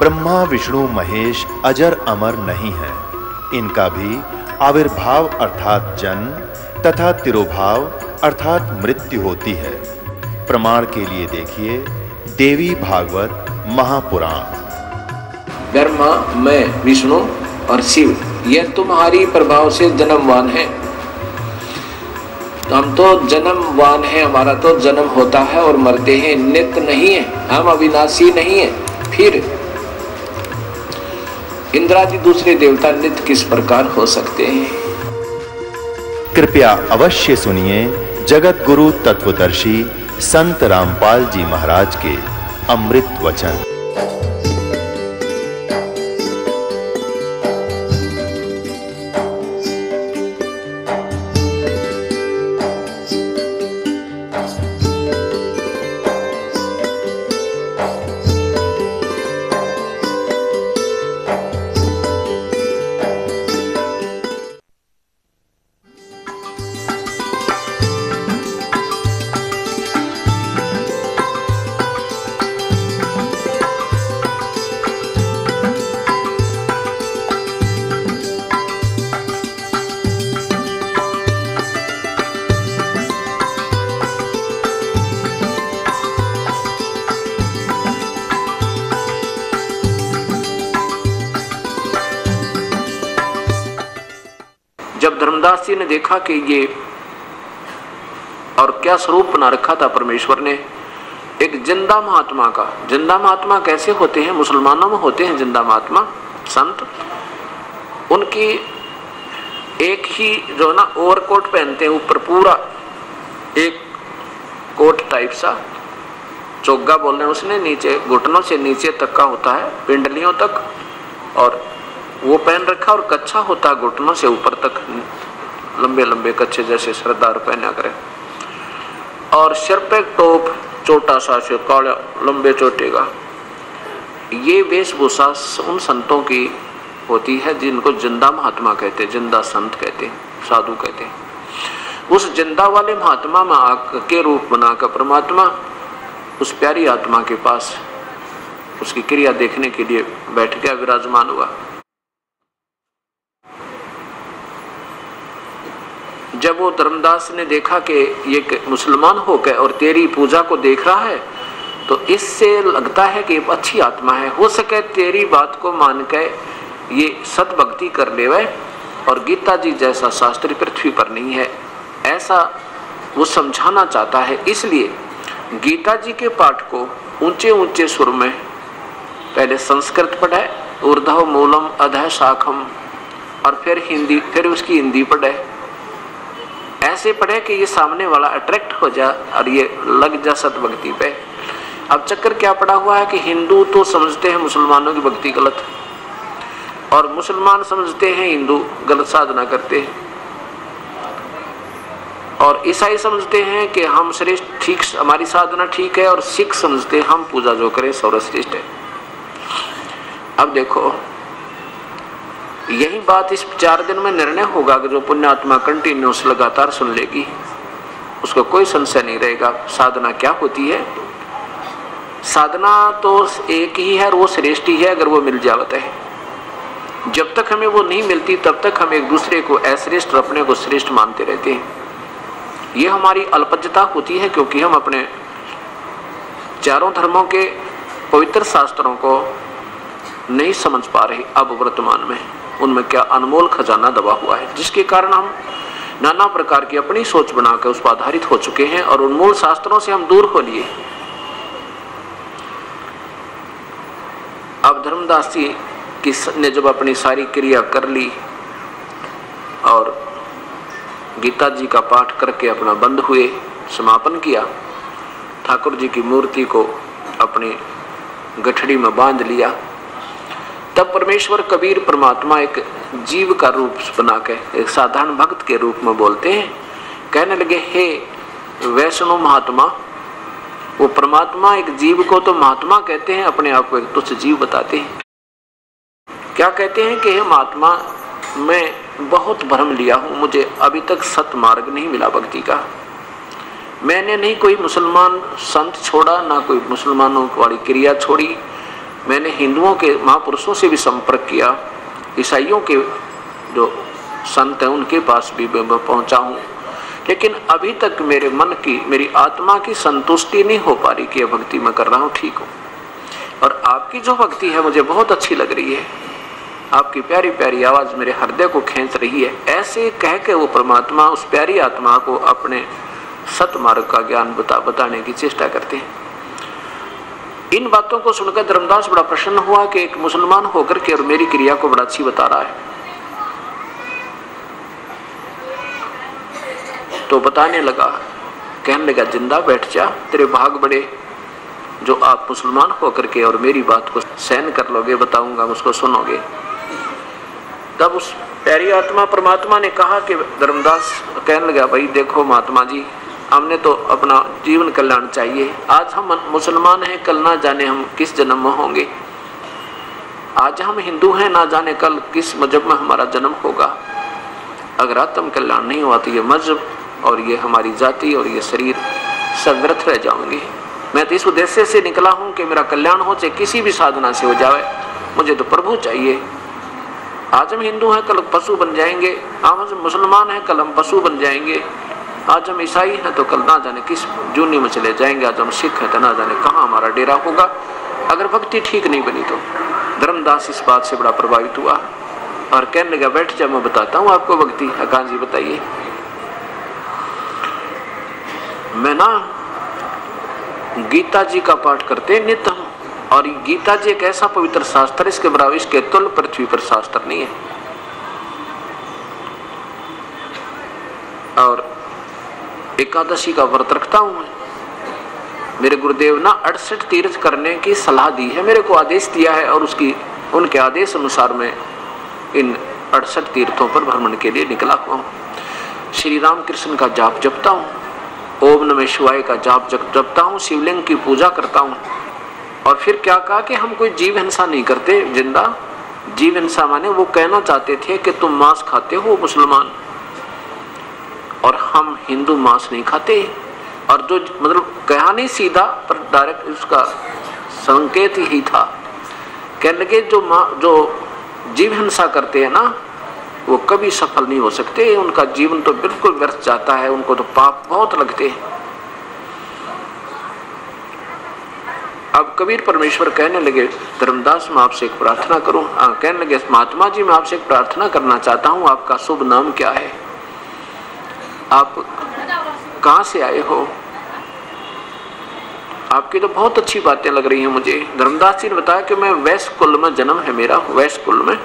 ब्रह्मा विष्णु महेश अजर अमर नहीं है। इनका भी आविर्भाव अर्थात जन्म तथा तिरोभाव अर्थात मृत्यु होती है। प्रमाण के लिए देखिए देवी भागवत महापुराण। ब्रह्मा, मैं, विष्णु और शिव यह तुम्हारी प्रभाव से जन्मवान है। तो हम तो जन्मवान है, हमारा तो जन्म होता है और मरते हैं, नित्य नहीं है, हम अविनाशी नहीं है। फिर इंद्रादि दूसरे देवता नित्य किस प्रकार हो सकते हैं? कृपया अवश्य सुनिए जगत गुरु तत्वदर्शी संत रामपाल जी महाराज के अमृत वचन। जब धर्मदास जी ने देखा कि ये और क्या स्वरूप बना रखा था परमेश्वर ने, एक जिंदा महात्मा का। जिंदा महात्मा कैसे होते हैं? मुसलमानों में होते हैं जिंदा महात्मा संत। उनकी एक ही जो ना ओवरकोट पहनते हैं, ऊपर पूरा एक कोट टाइप सा, चोगा बोल रहे हैं उसने, नीचे घुटनों से नीचे तक का होता है, पिंडलियों तक, और वो पहन रखा, और कच्छा होता है घुटनों से ऊपर तक, लंबे लंबे कच्छे जैसे सरदार पहना करे, और सिर पे टोप छोटा सा से काला लंबे चोटे का। ये वेशभूषा उन संतों की होती है जिनको जिंदा महात्मा कहते हैं, जिंदा संत कहते हैं, साधु कहते हैं। उस जिंदा वाले महात्मा में के रूप बनाकर परमात्मा उस प्यारी आत्मा के पास उसकी क्रिया देखने के लिए बैठ गया, विराजमान हुआ। जब वो धर्मदास ने देखा कि ये मुसलमान होकर और तेरी पूजा को देख रहा है, तो इससे लगता है कि अच्छी आत्मा है, हो सके तेरी बात को मान के ये सत भक्ति कर लेवे, और गीता जी जैसा शास्त्री पृथ्वी पर नहीं है, ऐसा वो समझाना चाहता है। इसलिए गीता जी के पाठ को ऊंचे ऊंचे सुर में पहले संस्कृत पढ़े, ऊर्ध्व मूलम अधः शाखम, और फिर हिंदी, फिर उसकी हिंदी पढ़े। ऐसे पढ़े कि ये सामने वाला अट्रैक्ट हो जा और ये लग जा सत भक्ति पे। अब चक्कर क्या पड़ा हुआ है कि हिंदू तो समझते हैं मुसलमानों की भक्ति गलत, और मुसलमान समझते हैं हिंदू गलत साधना करते हैं, और ईसाई समझते हैं कि हम श्रेष्ठ, ठीक हमारी साधना ठीक है, और सिख समझते हैं हम पूजा जो करें सर्वश्रेष्ठ है। अब देखो, यही बात इस 4 दिन में निर्णय होगा कि जो पुण्यात्मा कंटिन्यूस लगातार सुन लेगी उसको कोई संशय नहीं रहेगा साधना क्या होती है। साधना तो एक ही है और वो श्रेष्ठ ही है अगर वो मिल जावत है। जब तक हमें वो नहीं मिलती तब तक हम एक दूसरे को अश्रेष्ठ और अपने को श्रेष्ठ मानते रहते हैं। ये हमारी अल्पज्ञता होती है, क्योंकि हम अपने चारों धर्मों के पवित्र शास्त्रों को नहीं समझ पा रहे। अब वर्तमान में उनमें क्या अनमोल खजाना दबा हुआ है, जिसके कारण हम नाना प्रकार की अपनी सोच बनाकर उस पर आधारित हो चुके हैं और उन मूल शास्त्रों से हम दूर हो लिए। अब धर्मदास जी ने जब अपनी सारी क्रिया कर ली और गीता जी का पाठ करके अपना बंद हुए, समापन किया, ठाकुर जी की मूर्ति को अपनी गठड़ी में बांध लिया, तब परमेश्वर कबीर परमात्मा एक जीव का रूप बना के एक साधारण भक्त के रूप में बोलते हैं। कहने लगे, हे वैष्णव महात्मा। वो परमात्मा एक जीव को तो महात्मा कहते हैं, अपने आप को एक तुच्छ जीव बताते हैं। क्या कहते हैं कि हे महात्मा, मैं बहुत भ्रम लिया हूँ, मुझे अभी तक सत मार्ग नहीं मिला भक्ति का। मैंने नहीं कोई मुसलमान संत छोड़ा, ना कोई मुसलमानों वाली क्रिया छोड़ी, मैंने हिंदुओं के महापुरुषों से भी संपर्क किया, ईसाइयों के जो संत हैं उनके पास भी मैं पहुंचा हूं, लेकिन अभी तक मेरे मन की, मेरी आत्मा की संतुष्टि नहीं हो पा रही कि यह भक्ति मैं कर रहा हूं ठीक हूं। और आपकी जो भक्ति है मुझे बहुत अच्छी लग रही है, आपकी प्यारी प्यारी आवाज मेरे हृदय को खींच रही है। ऐसे कह के वो परमात्मा उस प्यारी आत्मा को अपने सतमार्ग का ज्ञान बताने की चेष्टा करते हैं। इन बातों को सुनकर धर्मदास बड़ा प्रसन्न हुआ कि एक मुसलमान होकर के और मेरी क्रिया को बड़ा अच्छी बता रहा है। तो बताने लगा, कहने लगा, जिंदा बैठ जा, तेरे भाग बड़े जो आप मुसलमान होकर के और मेरी बात को सहन कर लोगे, बताऊंगा उसको सुनोगे। तब उस प्यारी आत्मा परमात्मा ने कहा कि धर्मदास कहने लगा, भाई देखो महात्मा जी, हमने तो अपना जीवन कल्याण चाहिए। आज हम मुसलमान हैं, कल ना जाने हम किस जन्म में होंगे। आज हम हिंदू हैं, ना जाने कल किस मजहब में हमारा जन्म होगा। अगर आत्म कल्याण नहीं हुआ तो ये मजहब और ये हमारी जाति और ये शरीर सब व्यर्थ रह जाएंगे। मैं तो इस उद्देश्य से निकला हूँ कि मेरा कल्याण हो, चाहे किसी भी साधना से हो जाए, मुझे तो प्रभु चाहिए। आज हम हिंदू हैं, कल पशु बन जाएंगे। आज हम मुसलमान हैं, कल हम पशु बन जाएंगे। आज हम ईसाई हैं तो कल ना जाने किस जूनी में चले जाएंगे। आज हम सिख हैं तो ना जाने कहाँ हमारा डेरा होगा, अगर भक्ति ठीक नहीं बनी तो। धर्मदास इस बात से बड़ा प्रभावित हुआ और कहने लगा, बैठ जा, मैं बताता हूँ आपको भक्ति। अकान जी बताइए। मैं ना गीता जी का पाठ करते नित्य हूँ, और गीता जी एक ऐसा पवित्र शास्त्र, इसके बराबर इसके तुल्य पृथ्वी पर शास्त्र नहीं है। और एकादशी का व्रत रखता हूं मैं। मेरे गुरुदेव ना 68 तीर्थ करने की सलाह दी है, मेरे को आदेश दिया है, और उनके आदेश अनुसार मैं इन 68 तीर्थों पर भ्रमण के लिए निकला हुआ हूँ। श्री राम कृष्ण का जाप जपता हूँ, ओम नमः शिवाय का जाप जपता हूँ, शिवलिंग की पूजा करता हूँ। और फिर क्या कहा कि हम कोई जीव हिंसा नहीं करते। जिंदा जीव हिंसा माने वो कहना चाहते थे कि तुम मांस खाते हो मुसलमान, और हम हिंदू मांस नहीं खाते। और जो मतलब कहा नहीं सीधा, पर डायरेक्ट उसका संकेत ही था। कहने लगे जो जीव हिंसा करते हैं ना, वो कभी सफल नहीं हो सकते, उनका जीवन तो बिल्कुल व्यर्थ जाता है, उनको तो पाप बहुत लगते हैं। अब कबीर परमेश्वर कहने लगे, धर्मदास मैं आपसे एक प्रार्थना करूं। कहने लगे, महात्मा जी मैं आपसे एक प्रार्थना करना चाहता हूं, आपका शुभ नाम क्या है, आप कहां से आए हो, आपकी तो बहुत अच्छी बातें लग रही हैं मुझे। धर्मदास जी ने बताया कि मैं वैश्य कुल में जन्म है मेरा, वैश्य कुल में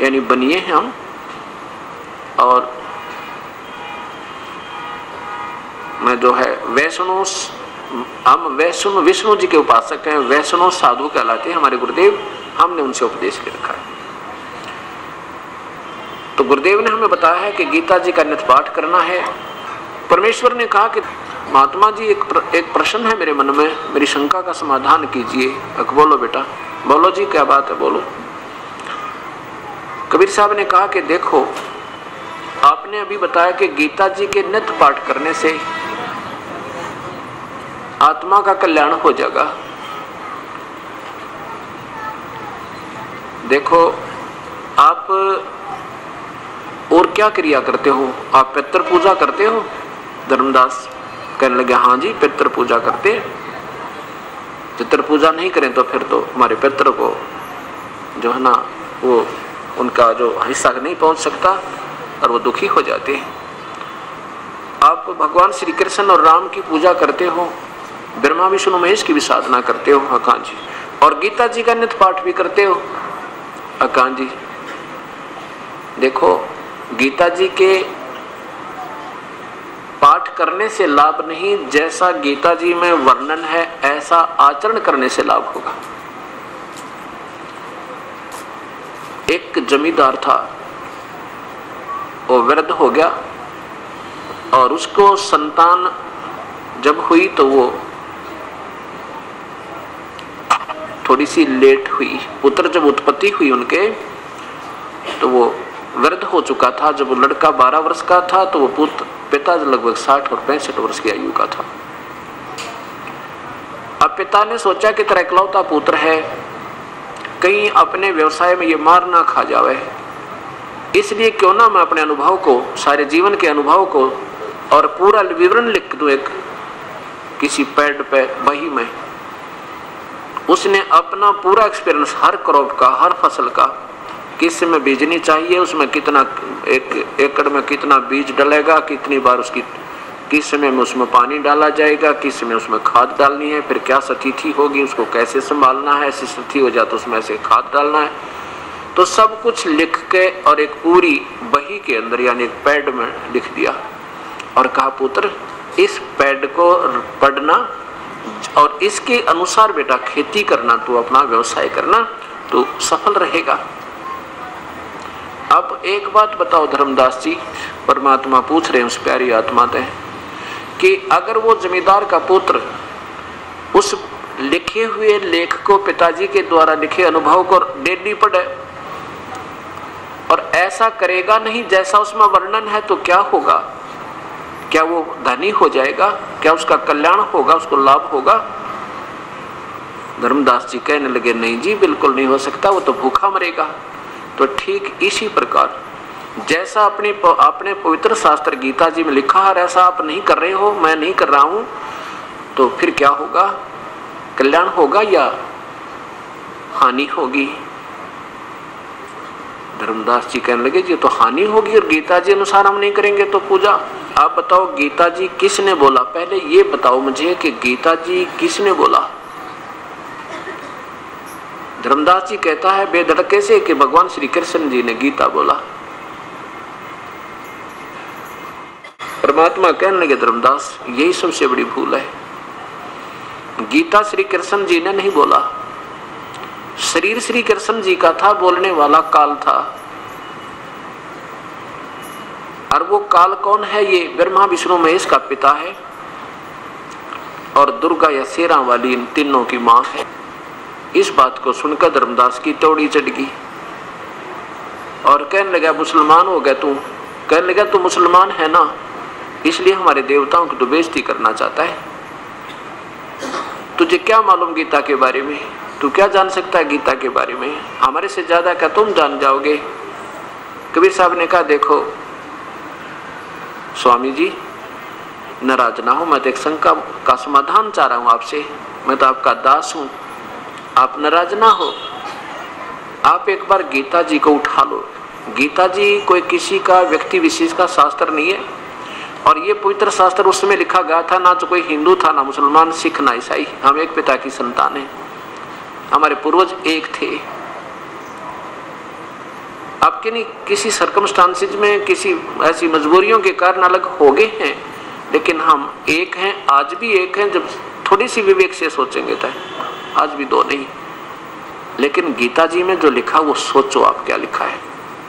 यानी बनिए हैं हम, और मैं जो है वैष्णव, हम वैष्णव विष्णु जी के उपासक हैं, वैष्णव साधु कहलाते हैं हमारे गुरुदेव, हमने उनसे उपदेश ले रखा है। तो गुरुदेव ने हमें बताया है कि गीता जी का नित्य पाठ करना है। परमेश्वर ने कहा कि महात्मा जी एक प्रश्न है मेरे मन में, मेरी शंका का समाधान कीजिए। बोलो बेटा, बोलो जी क्या बात है, बोलो। कबीर साहब ने कहा कि देखो, आपने अभी बताया कि गीता जी के नित्य पाठ करने से आत्मा का कल्याण हो जाएगा। देखो आप और क्या क्रिया करते हो, आप पितृ पूजा करते हो? धर्मदास कहने लगे, हाँ जी पितृ पूजा करते हैं। पितृ पूजा नहीं करें तो फिर तो हमारे पितृ को जो है ना, वो उनका जो हिस्सा नहीं पहुंच सकता और वो दुखी हो जाते हैं। आप भगवान श्री कृष्ण और राम की पूजा करते हो, ब्रह्मा विष्णु महेश की भी साधना करते हो अकान जी, और गीता जी का नित्य पाठ भी करते हो अकान जी। देखो गीता जी के पाठ करने से लाभ नहीं, जैसा गीता जी में वर्णन है ऐसा आचरण करने से लाभ होगा। एक जमींदार था, वो वृद्ध हो गया और उसको संतान जब हुई तो वो थोड़ी सी लेट हुई। पुत्र जब उत्पत्ति हुई उनके तो वो वृद्ध हो चुका था। जब वो लड़का 12 वर्ष का था तो वो पिता लगभग 60 और 65 वर्ष की आयु का था। अब पिता ने सोचा कि तेरा इकलौता पुत्र है, कहीं अपने व्यवसाय में ये मार ना खा जावे, इसलिए क्यों ना मैं अपने अनुभव को, सारे जीवन के अनुभव को और पूरा विवरण लिख दूं एक किसी पैड पे बही में। उसने अपना पूरा एक्सपीरियंस हर क्रॉप का, हर फसल का, किस में बीजनी चाहिए, उसमें कितना, एक एकड़ में कितना बीज डलेगा, कितनी बार उसकी, किस समय में उसमें पानी डाला जाएगा, किस समय उसमें खाद डालनी है, फिर क्या स्थिति होगी, उसको कैसे संभालना है, ऐसी स्थिति हो जाए तो उसमें ऐसे खाद डालना है, तो सब कुछ लिख के और एक पूरी बही के अंदर यानी एक पैड में लिख दिया और कहा पुत्र इस पैड को पढ़ना और इसके अनुसार बेटा खेती करना, तो अपना व्यवसाय करना, तो सफल रहेगा। अब एक बात बताओ धर्मदास जी, परमात्मा पूछ रहे हैं उस प्यारी आत्मा से कि अगर वो जमींदार का पुत्र उस लिखे हुए लेख को, पिताजी के द्वारा लिखे अनुभव को डेली पढ़े और ऐसा करेगा नहीं जैसा उसमें वर्णन है, तो क्या होगा? क्या वो धनी हो जाएगा? क्या उसका कल्याण होगा, उसको लाभ होगा? धर्मदास जी कहने लगे नहीं जी, बिल्कुल नहीं हो सकता, वो तो भूखा मरेगा। तो ठीक इसी प्रकार जैसा अपने पवित्र शास्त्र गीता जी में लिखा है ऐसा आप नहीं कर रहे हो, मैं नहीं कर रहा हूं, तो फिर क्या होगा? कल्याण होगा या हानि होगी? धर्मदास जी कहने लगे जी तो हानि होगी और गीता जी अनुसार हम नहीं करेंगे तो पूजा। आप बताओ गीता जी किसने बोला? पहले ये बताओ मुझे कि गीता जी किसने बोला? धर्मदास जी कहता है बेधड़के से कि भगवान श्री कृष्ण जी ने गीता बोला। परमात्मा कहने लगे धर्मदास यही सबसे बड़ी भूल है, गीता श्री कृष्ण जी ने नहीं बोला, शरीर श्री कृष्ण जी का था, बोलने वाला काल था। और वो काल कौन है? ये ब्रह्मा विष्णु महेश का पिता है और दुर्गा या शेरा वाली इन तीनों की मां है। इस बात को सुनकर धर्मदास की तौड़ी चढ़ गई और कहने लगा मुसलमान हो गया तू? कहने लगा तू मुसलमान है ना, इसलिए हमारे देवताओं की तो बेइज्जती करना चाहता है। तुझे क्या मालूम गीता के बारे में? तू क्या जान सकता है गीता के बारे में? हमारे से ज्यादा क्या तुम जान जाओगे? कबीर साहब ने कहा देखो स्वामी जी नाराज ना हो, मैं तो एक शंका का समाधान चाह रहा हूं आपसे, मैं तो आपका दास हूं, आप नाराज ना हो। आप एक बार गीता जी को उठा लो। गीता जी कोई किसी का व्यक्ति विशेष का शास्त्र नहीं है और ये पवित्र शास्त्र उस समय लिखा गया था, ना तो कोई हिंदू था, ना मुसलमान, सिख, ना ईसाई, हम एक पिता की संतान है, हमारे पूर्वज एक थे। आपके नहीं किसी सर्कमस्टांसेस में किसी ऐसी मजबूरियों के कारण अलग हो गए हैं, लेकिन हम एक हैं, आज भी एक हैं। जब थोड़ी सी विवेक से सोचेंगे तो आज भी दो नहीं। लेकिन गीता जी में जो लिखा वो सोचो आप क्या लिखा है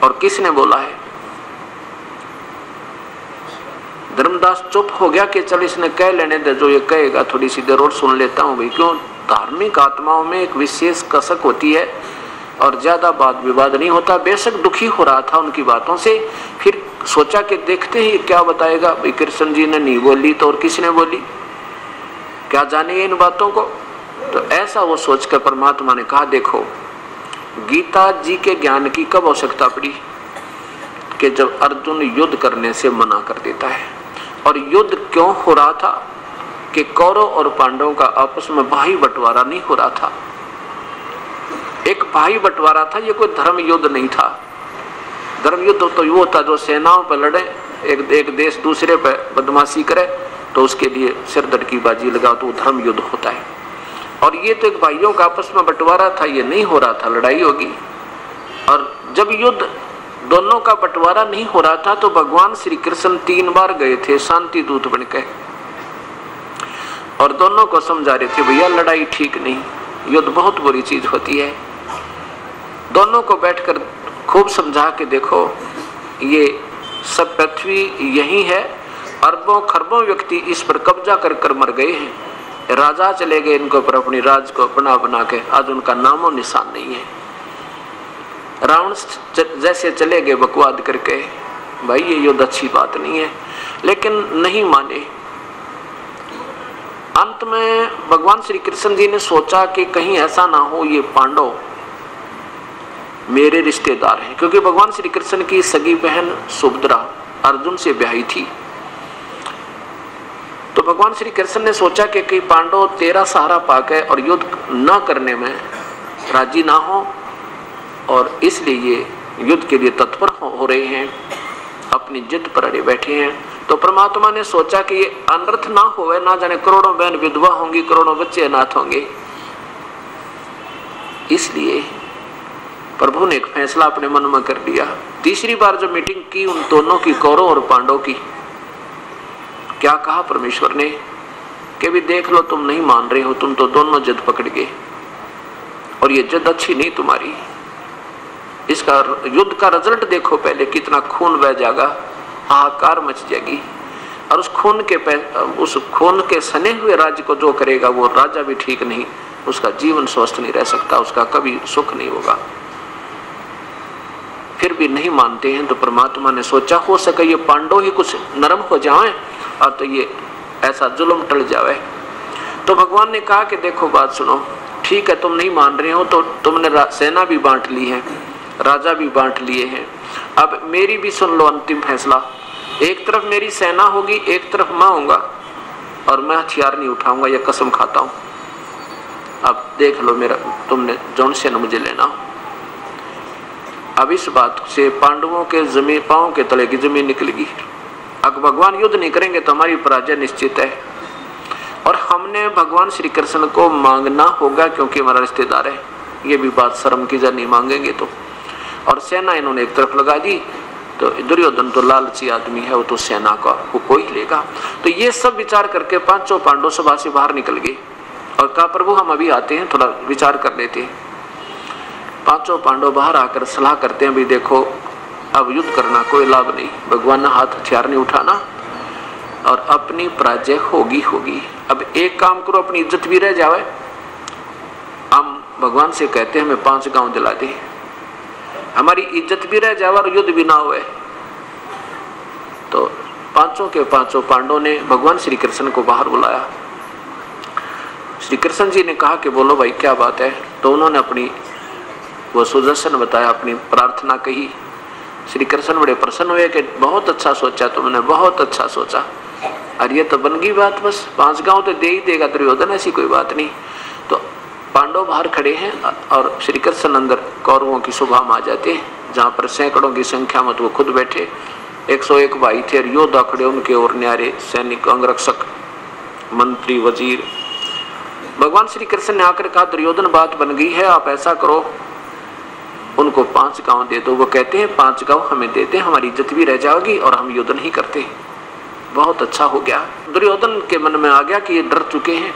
और किसने बोला है। धर्मदास चुप हो गया कि चल इसने कह लेने दे, जो ये कहेगा थोड़ी सी देर और सुन लेता हूं भाई। क्यों? धार्मिक आत्माओं में एक विशेष कसक होती है और ज्यादा वाद विवाद नहीं होता। बेशक दुखी हो रहा था उनकी बातों से, फिर सोचा कि देखते ही क्या बताएगा भाई, कृष्ण जी ने नहीं बोली तो और किसने बोली, क्या जाने इन बातों को। तो ऐसा वो सोचकर परमात्मा ने कहा देखो गीता जी के ज्ञान की कब आवश्यकता पड़ी कि जब अर्जुन युद्ध करने से मना कर देता है। और युद्ध क्यों हो रहा था कि कौरव और पांडवों का आपस में भाई बंटवारा नहीं हो रहा था। एक भाई बंटवारा था, ये कोई धर्म युद्ध नहीं था। धर्म युद्ध तो वो था जो सेनाओं पर लड़े, एक देश दूसरे पर बदमाशी करे तो उसके लिए सिरदर्द की बाजी लगाओ, तो धर्म युद्ध होता है। और ये तो एक भाइयों का आपस में बंटवारा था, ये नहीं हो रहा था लड़ाई होगी। और जब युद्ध दोनों का बंटवारा नहीं हो रहा था तो भगवान श्री कृष्ण 3 बार गए थे शांति दूत बनकर और दोनों को समझा रहे थे भैया लड़ाई ठीक नहीं, युद्ध बहुत बुरी चीज होती है। दोनों को बैठकर खूब समझा के देखो ये सब पृथ्वी यही है, अरबों खरबों व्यक्ति इस पर कब्जा कर कर मर गए हैं, राजा चले गए इनको पर अपनी राज को बना बना के, आज उनका नामो निशान नहीं है। रावण जैसे चले गए बकवाद करके, भाई ये युद्ध अच्छी बात नहीं है, लेकिन नहीं माने। अंत में भगवान श्री कृष्ण जी ने सोचा कि कहीं ऐसा ना हो ये पांडव मेरे रिश्तेदार हैं, क्योंकि भगवान श्री कृष्ण की सगी बहन सुभद्रा अर्जुन से ब्याही थी। तो भगवान श्री कृष्ण ने सोचा कि कई पांडव तेरा सहारा पाकर और युद्ध न करने में राजी ना हो, और इसलिए ये युद्ध के लिए तत्पर हो रहे हैं, अपनी जिद पर अड़े बैठे हैं। तो परमात्मा ने सोचा कि ये अनर्थ ना होवे, ना जाने करोड़ों बहन विधवा होंगी, करोड़ों बच्चे अनाथ होंगे। इसलिए प्रभु ने एक फैसला अपने मन में कर लिया। तीसरी बार जो मीटिंग की उन दोनों की, कौरव और पांडव की, क्या कहा परमेश्वर ने कि भी देख लो, तुम नहीं मान रहे हो, तुम तो दोनों जिद पकड़ गए, और ये जिद अच्छी नहीं तुम्हारी। इसका युद्ध का रिजल्ट देखो पहले, कितना खून बह जाएगा, हाहाकार मच जाएगी, और उस खून के सने हुए राज्य को जो करेगा वो राजा भी ठीक नहीं, उसका जीवन स्वस्थ नहीं रह सकता, उसका कभी सुख नहीं होगा। फिर भी नहीं मानते हैं, तो परमात्मा ने सोचा हो सके ये पांडव ही कुछ नरम हो जाएं और तो ये ऐसा जुल्म टल जावे। तो भगवान ने कहा कि देखो बात सुनो, ठीक है तुम नहीं मान रहे हो, तो तुमने सेना भी बांट ली है, राजा भी बांट लिए हैं, अब मेरी भी सुन लो अंतिम फैसला। एक तरफ मेरी सेना होगी, एक तरफ मैं होऊंगा, और मैं हथियार नहीं उठाऊंगा, यह कसम खाता हूं। अब देख लो मेरा, तुमने जौन से न मुझे लेना। अब इस बात से पांडवों के जमीन, पांव के तले की जमीन निकल गई। अगर भगवान युद्ध नहीं करेंगे तो हमारी पराजय निश्चित है, और हमने भगवान श्री कृष्ण को मांगना होगा क्योंकि हमारा रिश्तेदार है। ये भी बात शर्म की जब नहीं मांगेंगे तो। और सेना इन्होंने एक तरफ लगा दी, तो दुर्योधन तो लालची आदमी है, वो तो सेना का हुक्म ही लेगा। तो ये सब विचार करके पांचों पांडव सभा से बाहर निकल गए और कहा प्रभु हम अभी आते हैं, थोड़ा विचार कर लेते हैं। पांचों पांडव बाहर आकर सलाह करते हैं, भी देखो अब युद्ध करना कोई लाभ नहीं, भगवान ने हाथ हथियार नहीं उठाना और अपनी पराजय होगी होगी। अब एक काम करो, अपनी इज्जत भी रह जावे, हम भगवान से कहते हैं हमें 5 गांव दिला दे, हमारी इज्जत भी रह जावे और युद्ध भी ना हुए। तो पांचों के पांचों पांडवों ने भगवान श्री कृष्ण को बाहर बुलाया। श्री कृष्ण जी ने कहा कि बोलो भाई क्या बात है। तो उन्होंने अपनी वो सुदर्शन बताया, अपनी प्रार्थना कही। श्री कृष्ण बड़े प्रसन्न हुए कि बहुत अच्छा सोचा तुमने, बहुत अच्छा सोचा, और ये तो बन गई बात, बस 5 गांव तो दे ही देगा दुर्योधन, ऐसी कोई बात नहीं। तो पांडव बाहर खड़े हैं और श्री कृष्ण अंदर कौरवों की सभा में आ जाते हैं, जहाँ पर सैकड़ों की संख्या में तो वो खुद बैठे। 101 भाई थे और योद्धा खड़े उनके और न्यारे सैनिक, अंगरक्षक, मंत्री, वजीर। भगवान श्री कृष्ण ने आकर कहा दुर्योधन बात बन गई है, आप ऐसा करो उनको 5 गांव दे दो। वो कहते हैं 5 गांव हमें देते, हमारी इज्जत भी रह जाएगी और हम युद्ध नहीं करते। बहुत अच्छा हो गया। दुर्योधन के मन में आ गया कि ये डर चुके हैं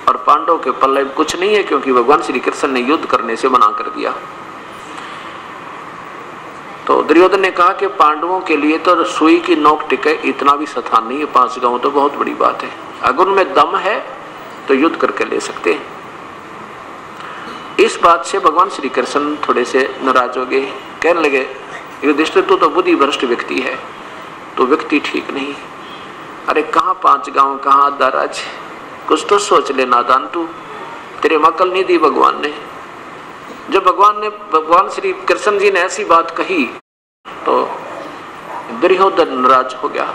और पांडव के पल्ले कुछ नहीं है, क्योंकि भगवान श्री कृष्ण ने युद्ध करने से मना कर दिया। तो दुर्योधन ने कहा कि पांडवों के लिए तो सुई की नोक टिके इतना भी स्थान नहीं है, 5 गांव तो बहुत बड़ी बात है, अगर उनमें दम है तो युद्ध करके ले सकते हैं। इस बात से भगवान श्री कृष्ण थोड़े से नाराज हो गए, कहने लगे युधिष्ठिर तू तो बुद्धि भ्रष्ट व्यक्ति है, तो व्यक्ति ठीक नहीं। अरे कहाँ 5 गांव, कहाँ आधा राज, कुछ तो सोच ले नादान तू, तेरे मक्कल नहीं दी भगवान ने। जब भगवान श्री कृष्ण जी ने ऐसी बात कही तो दुर्योधन नाराज हो गया।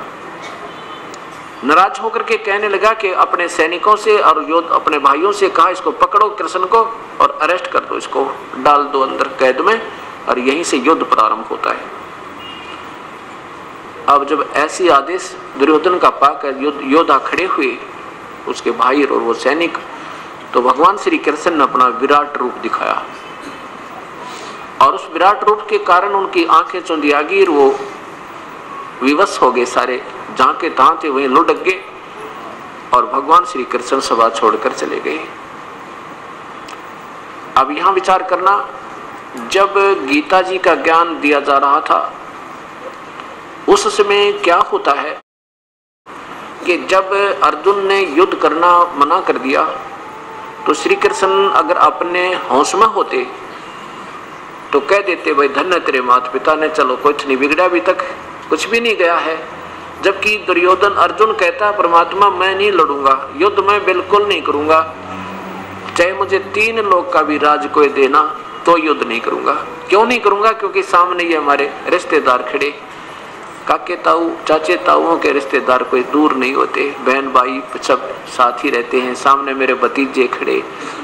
नाराज होकर के कहने लगा कि अपने सैनिकों से और अपने भाइयों से कहा इसको पकड़ो कृष्ण को और अरेस्ट कर दो, इसको डाल दो अंदर कैद में, और यहीं से युद्ध प्रारंभ होता है। अब जब ऐसी आदेश दुर्योधन का पाकर योद्धा खड़े हुए, उसके भाई और वो सैनिक, तो भगवान श्री कृष्ण ने अपना विराट रूप दिखाया, और उस विराट रूप के कारण उनकी आंखें चुंधिया गई, वो विवश हो गए, सारे जहां के तहां थे वहीं लुढ़क गए और भगवान श्री कृष्ण सभा छोड़कर चले गए। अब यहां विचार करना, जब गीता जी का ज्ञान दिया जा रहा था उस समय क्या होता है कि जब अर्जुन ने युद्ध करना मना कर दिया तो श्री कृष्ण अगर अपने होश में होते तो कह देते भाई धन्य तेरे माता पिता ने, चलो कुछ नहीं बिगड़ा, अभी तक कुछ भी नहीं गया है। जबकि दुर्योधन अर्जुन कहता है परमात्मा मैं नहीं लड़ूंगा, युद्ध मैं बिल्कुल नहीं करूंगा, चाहे मुझे 3 लोक का भी राज कोई देना, तो युद्ध नहीं करूंगा। क्यों नहीं करूंगा? क्योंकि सामने ये हमारे रिश्तेदार खड़े, काके ताऊ चाचे ताऊओं के रिश्तेदार कोई दूर नहीं होते, बहन भाई सब साथ ही रहते हैं, सामने मेरे भतीजे खड़े।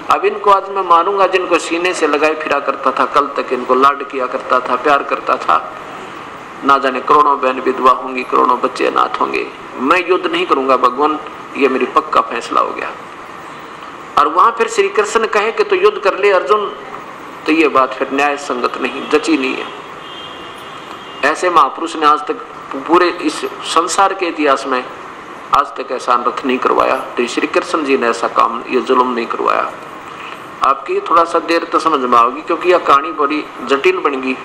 अब इनको आज मैं मारूंगा जिनको सीने से लगाए फिरा करता था, कल तक इनको लाड किया करता था, प्यार करता था, ना जाने करोड़ों बहन विधवा होंगी, करोड़ों बच्चे अनाथ होंगे। मैं युद्ध नहीं करूंगा भगवान, ये मेरी पक्का फैसला हो गया। और वहां फिर श्री कृष्ण कहे कि तो युद्ध कर ले अर्जुन, तो ये बात फिर न्याय संगत नहीं, जची नहीं है। ऐसे महापुरुष ने आज तक पूरे इस संसार के इतिहास में आज तक ऐसा अनर्थ नहीं करवाया। तो श्री कृष्ण जी ने ऐसा काम, ये जुल्म नहीं करवाया। आपकी थोड़ा सा देर तो समझ में आओगी, क्योंकि यह कहानी बड़ी जटिल बन गई।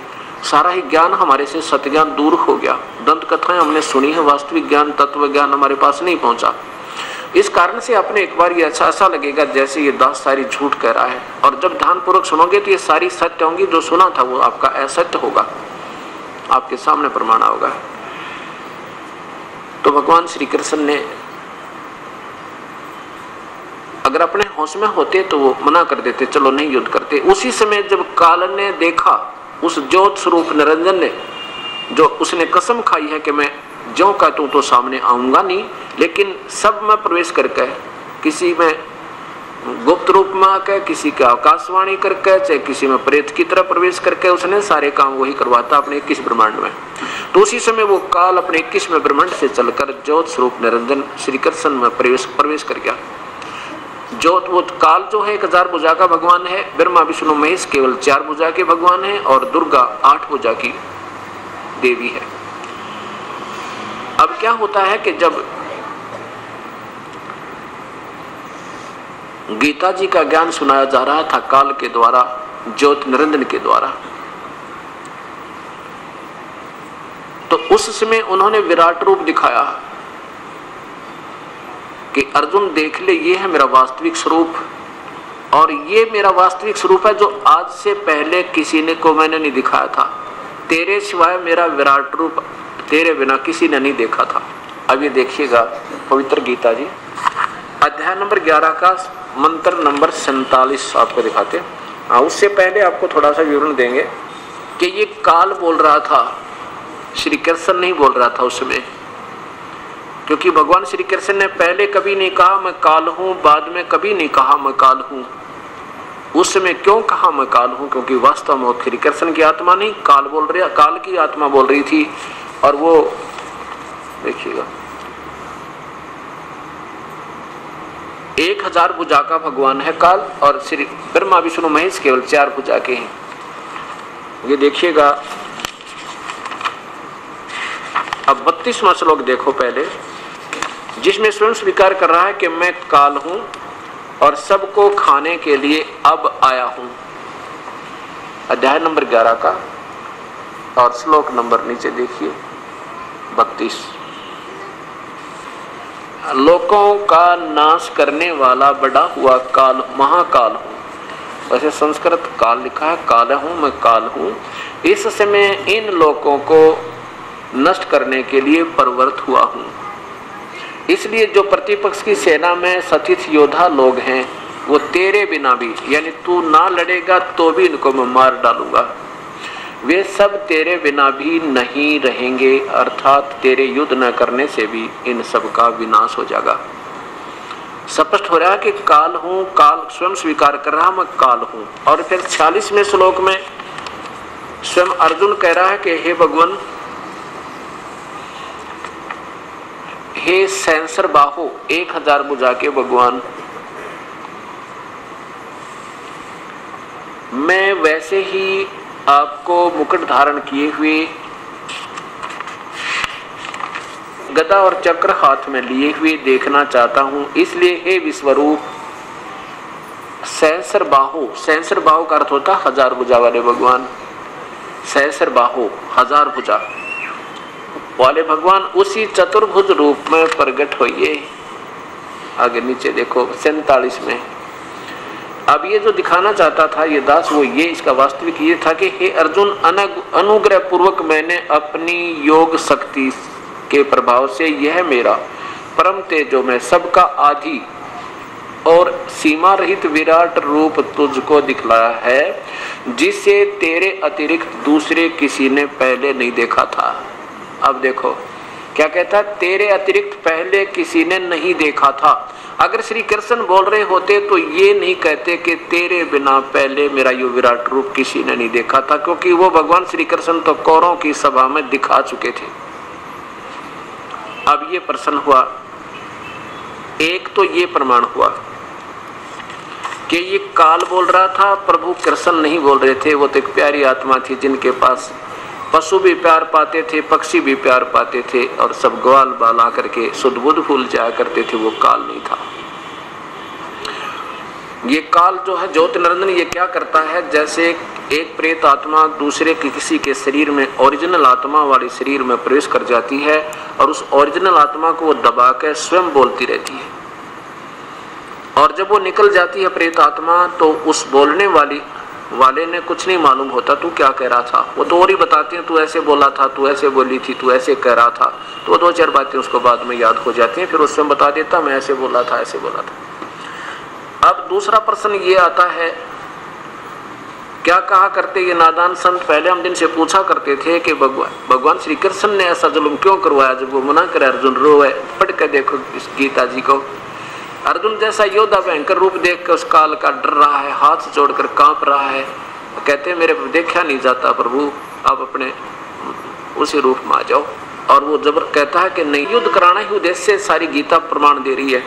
सारा ही ज्ञान हमारे से सत्य ज्ञान दूर हो गया। दंत कथाएं हमने सुनी है, वास्तविक ज्ञान तत्व ज्ञान हमारे पास नहीं पहुंचा। इस कारण से आपने एक बार ये ऐसा लगेगा जैसे ये दास सारी झूठ कह रहा है, और जब ध्यानपूर्वक सुनोगे तो ये सारी सत्य होंगी। जो सुना था वो आपका असत्य होगा, आपके सामने प्रमाण होगा। तो भगवान श्री कृष्ण ने अगर अपने होश में होते तो वो मना कर देते, चलो नहीं युद्ध करते। उसी समय जब काल ने देखा, उस ज्योत स्वरूप निरंजन ने, जो उसने कसम खाई है कि मैं ज्यों का तू तो सामने आऊंगा नहीं, लेकिन सब में प्रवेश करके, किसी में गुप्त रूप में आकर, किसी का आकाशवाणी करके, चाहे किसी में प्रेत की तरह प्रवेश करके, उसने सारे काम वही करवाता अपने 21 ब्रह्मांड में। तो उसी समय वो काल अपने 21वें ब्रह्मांड से चलकर ज्योत स्वरूप निरंजन श्री कृष्ण में प्रवेश कर गया। ज्योत, वो काल जो है 1000 भुजा का भगवान है, ब्रह्मा विष्णु महेश केवल 4 भुजा के भगवान है, और दुर्गा 8 भुजा की देवी है। अब क्या होता है कि जब गीता जी का ज्ञान सुनाया जा रहा था काल के द्वारा, ज्योत निरंजन के द्वारा, तो उस समय उन्होंने विराट रूप दिखाया कि अर्जुन देख ले, ये है मेरा वास्तविक स्वरूप, और ये मेरा वास्तविक स्वरूप है जो आज से पहले किसी ने को मैंने नहीं दिखाया था। तेरे सिवाय मेरा विराट रूप तेरे बिना किसी ने नहीं देखा था। अब ये देखिएगा पवित्र गीता जी अध्याय नंबर 11 का मंत्र नंबर 47 आपको दिखाते हैं। उससे पहले आपको थोड़ा सा विवरण देंगे कि ये काल बोल रहा था, श्री कृष्ण नहीं बोल रहा था उस समय, क्योंकि भगवान श्री कृष्ण ने पहले कभी नहीं कहा मैं काल हूं, बाद में कभी नहीं कहा मैं काल हूं। उस समय क्यों कहा मैं काल हूं? क्योंकि वास्तव में श्री कृष्ण की आत्मा नहीं, काल बोल रही, काल की आत्मा बोल रही थी। और वो देखिएगा 1000 भुजा का भगवान है काल, और श्री ब्रह्मा विष्णु महेश केवल 4 भुजा के हैं। ये देखिएगा अब 32वां श्लोक देखो पहले, जिसमें स्वयं स्वीकार कर रहा है कि मैं काल हूं और सबको खाने के लिए अब आया हूं। अध्याय नंबर 11 का और श्लोक नंबर नीचे देखिए 32। लोकों का नाश करने वाला बड़ा हुआ काल महाकाल हूं। वैसे संस्कृत काल लिखा है, काल हूं मैं काल हूं। इस समय इन लोकों को नष्ट करने के लिए प्रवृत्त हुआ हूं। इसलिए जो प्रतिपक्ष की सेना में सतित योद्धा लोग हैं वो तेरे बिना भी, यानी तू ना लड़ेगा तो भी इनको मैं मार डालूंगा, वे सब तेरे बिना भी नहीं रहेंगे, अर्थात तेरे युद्ध न करने से भी इन सब का विनाश हो जाएगा। स्पष्ट हो रहा है कि काल हूं, काल स्वयं स्वीकार कर रहा मैं काल हूं। और फिर 46वें श्लोक में स्वयं अर्जुन कह रहा है कि हे भगवान, हे सैंसर बाहो 1000 भुजा के भगवान, मैं वैसे ही आपको मुकुट धारण किए हुए गदा और चक्र हाथ में लिए हुए देखना चाहता हूं। इसलिए हे विश्वरूप सहस्र बाहु, सहस्र बाहु का अर्थ होता 1000 भुजा वाले भगवान, सहस्र बाहु 1000 भुजा वाले भगवान उसी चतुर्भुज रूप में प्रकट होइए। आगे नीचे देखो 47 में। अब ये जो दिखाना चाहता था ये दास, वो ये इसका वास्तविक ये था कि हे अर्जुन, अनुग्रह पूर्वक मैंने अपनी योग शक्ति के प्रभाव से यह मेरा परम तेजो में सबका आदि और सीमा रहित विराट रूप तुझको दिखलाया है, जिसे तेरे अतिरिक्त दूसरे किसी ने पहले नहीं देखा था। अब देखो क्या कहता है, तेरे अतिरिक्त पहले किसी ने नहीं देखा था। अगर श्री कृष्ण बोल रहे होते तो ये नहीं कहते कि तेरे बिना पहले मेरा ये विराट रूप किसी ने नहीं देखा था, क्योंकि वो भगवान श्री कृष्ण तो कौरों की सभा में दिखा चुके थे। अब ये प्रश्न हुआ, एक तो ये प्रमाण हुआ कि ये काल बोल रहा था, प्रभु कृष्ण नहीं बोल रहे थे। वो तो एक प्यारी आत्मा थी जिनके पास पशु भी प्यार पाते थे, पक्षी भी प्यार पाते थे, और सब ग्वाल बाल आकर के सुध बुध भूल जाया करते थे। वो काल नहीं था। ये काल जो है ज्योति निरंजन, ये क्या करता है, जैसे एक प्रेत आत्मा दूसरे के किसी के शरीर में, ओरिजिनल आत्मा वाले शरीर में प्रवेश कर जाती है और उस ओरिजिनल आत्मा को वो दबा के स्वयं बोलती रहती है, और जब वो निकल जाती है प्रेत आत्मा तो उस बोलने वाले ने कुछ नहीं मालूम होता तू क्या कह रहा था। वो तो और ही बताते हैं, तू ऐसे बोला था, तू ऐसे बोली थी, तू ऐसे कह रहा था। तो वो 2-4 बातें उसको बाद में याद हो जाती हैं, फिर उस स्वयं बता देता मैं ऐसे बोला था, ऐसे बोला था। अब दूसरा प्रश्न ये आता है, क्या कहा करते ये नादान संत, पहले हम दिन से पूछा करते थे कि भगवान श्री कृष्ण ने ऐसा जुल्म क्यों करवाया। जब वो मना करे अर्जुन रोए, पढ़ के देखो इस गीता जी को। अर्जुन जैसा योद्धा भयंकर रूप देख कर उस काल का डर रहा है, हाथ जोड़कर कांप रहा है, कहते मेरे देखा नहीं जाता प्रभु, आप अपने उसी रूप में आ जाओ। और वो जबर कहता है कि नहीं, युद्ध कराना ही उद्देश्य से सारी गीता प्रमाण दे रही है,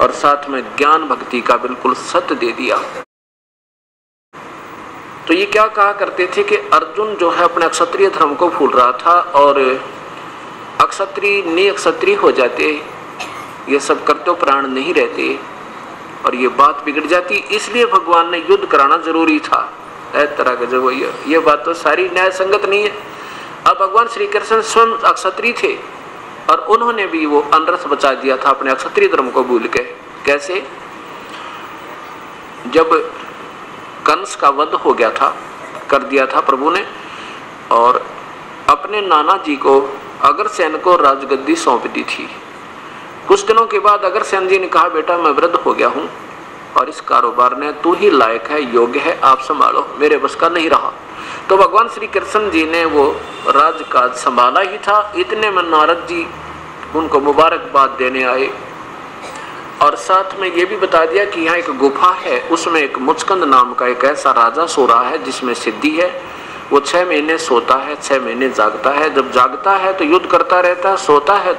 और साथ में ज्ञान भक्ति का बिल्कुल सत्य दे दिया। तो ये क्या कहा करते थे कि अर्जुन जो है अपने अक्षत्रिय धर्म को भूल रहा था, और अक्षत्रिय निक्षत्रिय हो जाते, ये सब करते प्राण नहीं रहते, और ये बात बिगड़ जाती। इसलिए भगवान ने युद्ध कराना जरूरी था। इस तरह का जो ये बात तो सारी न्याय संगत नहीं है। अब भगवान श्री कृष्ण स्वयं अक्षत्रिय थे, और उन्होंने भी वो अनरस बचा दिया था अपने अक्षत्रिय धर्म को भूल के। कैसे? जब कंस का वध हो गया था, कर दिया था प्रभु ने, और अपने नाना जी को अग्रसेन को राजगद्दी सौंप दी थी। कुछ दिनों के बाद अग्रसेन जी ने कहा, बेटा मैं वृद्ध हो गया हूं और इस कारोबार ने तू ही लायक है, योग्य है, आप संभालो, मेरे बस का नहीं रहा। तो भगवान श्री कृष्ण जी ने वो राजकाज संभाला ही था। इतने में नारद जी उनको मुबारकबाद देने आए, और साथ में ये भी बता दिया कि यहाँ एक गुफा है, उसमें एक मुचकंद नाम का एक ऐसा राजा सो रहा है जिसमें सिद्धि है। वो 6 महीने सोता है, 6 महीने जागता है। जब जागता है तो युद्ध करता रहता है, सोता है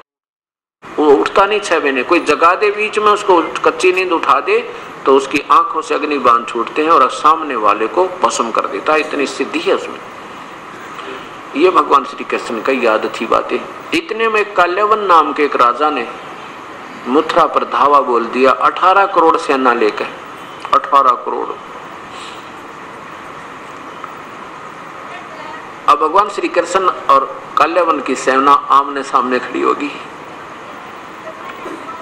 वो उठता नहीं 6 महीने। कोई जगा दे बीच में, उसको कच्ची नींद उठा दे तो उसकी आंखों से अग्नि बाण छूटते हैं और सामने वाले को भस्म कर देता है। इतनी सिद्धि है उसमें। ये भगवान श्री कृष्ण का याद थी बातें। इतने में काल्यवन नाम के एक राजा ने मथुरा पर धावा बोल दिया, 18 करोड़ सेना लेकर। 18 करोड़। अब भगवान श्री कृष्ण और काल्यवन की सेना आमने सामने खड़ी होगी।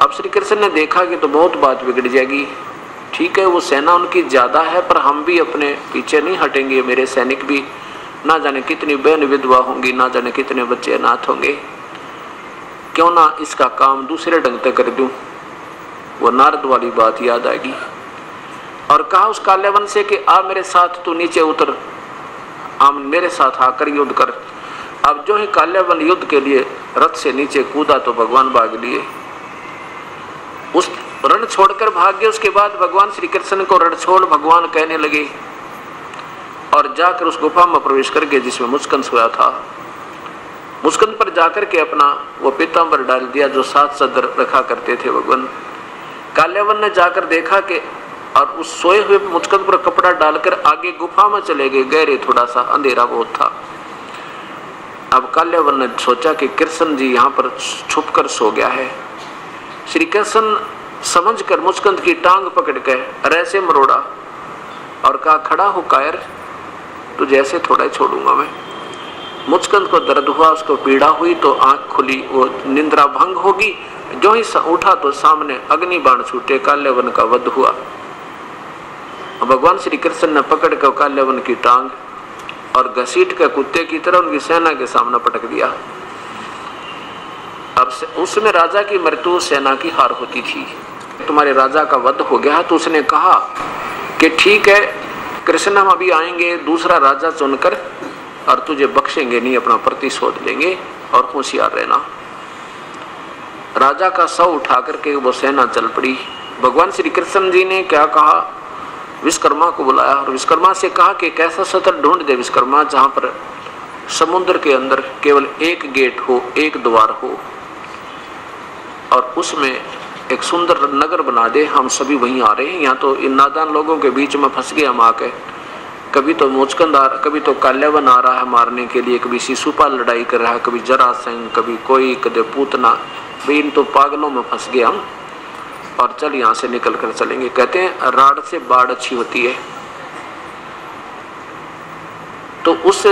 अब श्री कृष्ण ने देखा कि तो बहुत बात बिगड़ जाएगी। ठीक है, वो सेना उनकी ज्यादा है, पर हम भी अपने पीछे नहीं हटेंगे। मेरे सैनिक भी ना जाने कितनी बहन विधवा होंगी, ना जाने कितने बच्चे अनाथ होंगे। क्यों ना इसका काम दूसरे ढंग से कर दूं। वो नारद वाली बात याद आएगी, और कहा उस काल्यवन से कि आ मेरे साथ, तू नीचे उतर, आम मेरे साथ आकर युद्ध कर। अब जो ही काल्यवन युद्ध के लिए रथ से नीचे कूदा तो भगवान भाग लिए, उस रण छोड़कर भाग गए। उसके बाद भगवान श्री कृष्ण को रण छोड़ भगवान कहने लगे, और जाकर उस गुफा में प्रवेश करके जिसमें मुचकंद सोया था, मुचकंद पर जाकर के अपना वो पीतांबर डाल दिया जो साथ सदर रखा करते थे भगवान। काल्यवन ने जाकर देखा कि, और उस सोए हुए मुचकंद पर कपड़ा डालकर आगे गुफा में चले गए। गहरे थोड़ा सा अंधेरा बहुत था। अब काल्यवन ने सोचा कि कृष्ण जी यहाँ पर छुप कर सो गया है। श्री कृष्ण समझकर मुचकंद की टांग पकड़ के ऐसे मरोड़ा और कहा, खड़ा हो कायर, तुझे ऐसे थोड़ा ही छोड़ूंगा मैं। मुचकंद को दर्द हुआ, उसको पीड़ा हुई तो आंख खुली, वो निंद्रा भंग होगी। जो ही उठा तो सामने अग्नि बाण छूटे, काल्यवन का वध हुआ। भगवान श्री कृष्ण ने पकड़ कर काल्यवन की टांग और घसीट कर कुत्ते की तरह उनकी सेना के सामने पटक दिया। अब उसमें राजा की मृत्यु, सेना की हार होती थी। तुम्हारे राजा का वध हो गया। तो उसने कहा कि ठीक है कृष्ण, हम अभी आएंगे दूसरा राजा चुनकर और तुझे बख्शेंगे नहीं, अपना प्रतिशोध लेंगे और होशियार रहना। राजा का शव उठा करके वो सेना चल पड़ी। भगवान श्री कृष्ण जी ने क्या कहा, विश्वकर्मा को बुलाया और विश्वकर्मा से कहा कि एक ऐसा स्थल ढूंढ दे विश्वकर्मा जहां पर समुद्र के अंदर केवल एक गेट हो, एक द्वार हो और उसमें एक सुंदर नगर बना दे। हम सभी वहीं आ रहे हैं, यहाँ तो इन नादान लोगों के बीच में फंस गए हम आके। कभी तो मोचकंद आ रहा, कभी तो काल्यावन आ रहा है मारने के लिए, कभी शिशुपाल लड़ाई कर रहा है, कभी जरासंध, कभी कोई, कभी पूतना। भाई इन तो पागलों में फंस गए हम और चल यहाँ से निकल कर चलेंगे। कहते हैं राड से बाढ़ अच्छी होती है। तो उस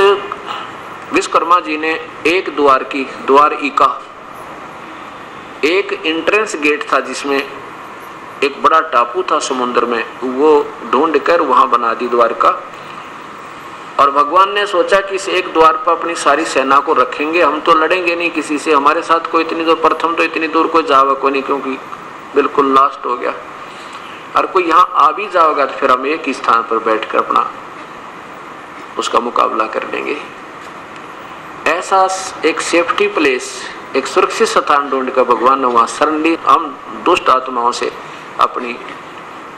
विश्वकर्मा जी ने एक द्वारिका एक एंट्रेंस गेट था जिसमें एक बड़ा टापू था समुद्र में, वो ढूंढ कर वहां बना दी द्वारका। और भगवान ने सोचा कि इस एक द्वार पर अपनी सारी सेना को रखेंगे, हम तो लड़ेंगे नहीं किसी से, हमारे साथ कोई इतनी दूर, प्रथम तो इतनी दूर कोई जावा को नहीं क्योंकि बिल्कुल लास्ट हो गया, और कोई यहाँ आ भी जाओगा तो फिर हम एक ही स्थान पर बैठकर अपना उसका मुकाबला कर लेंगे। ऐसा एक सेफ्टी प्लेस, एक सुरक्षित स्थान ढूंढ कर भगवान ने वहां शरण ली। हम दुष्ट आत्माओं से अपनी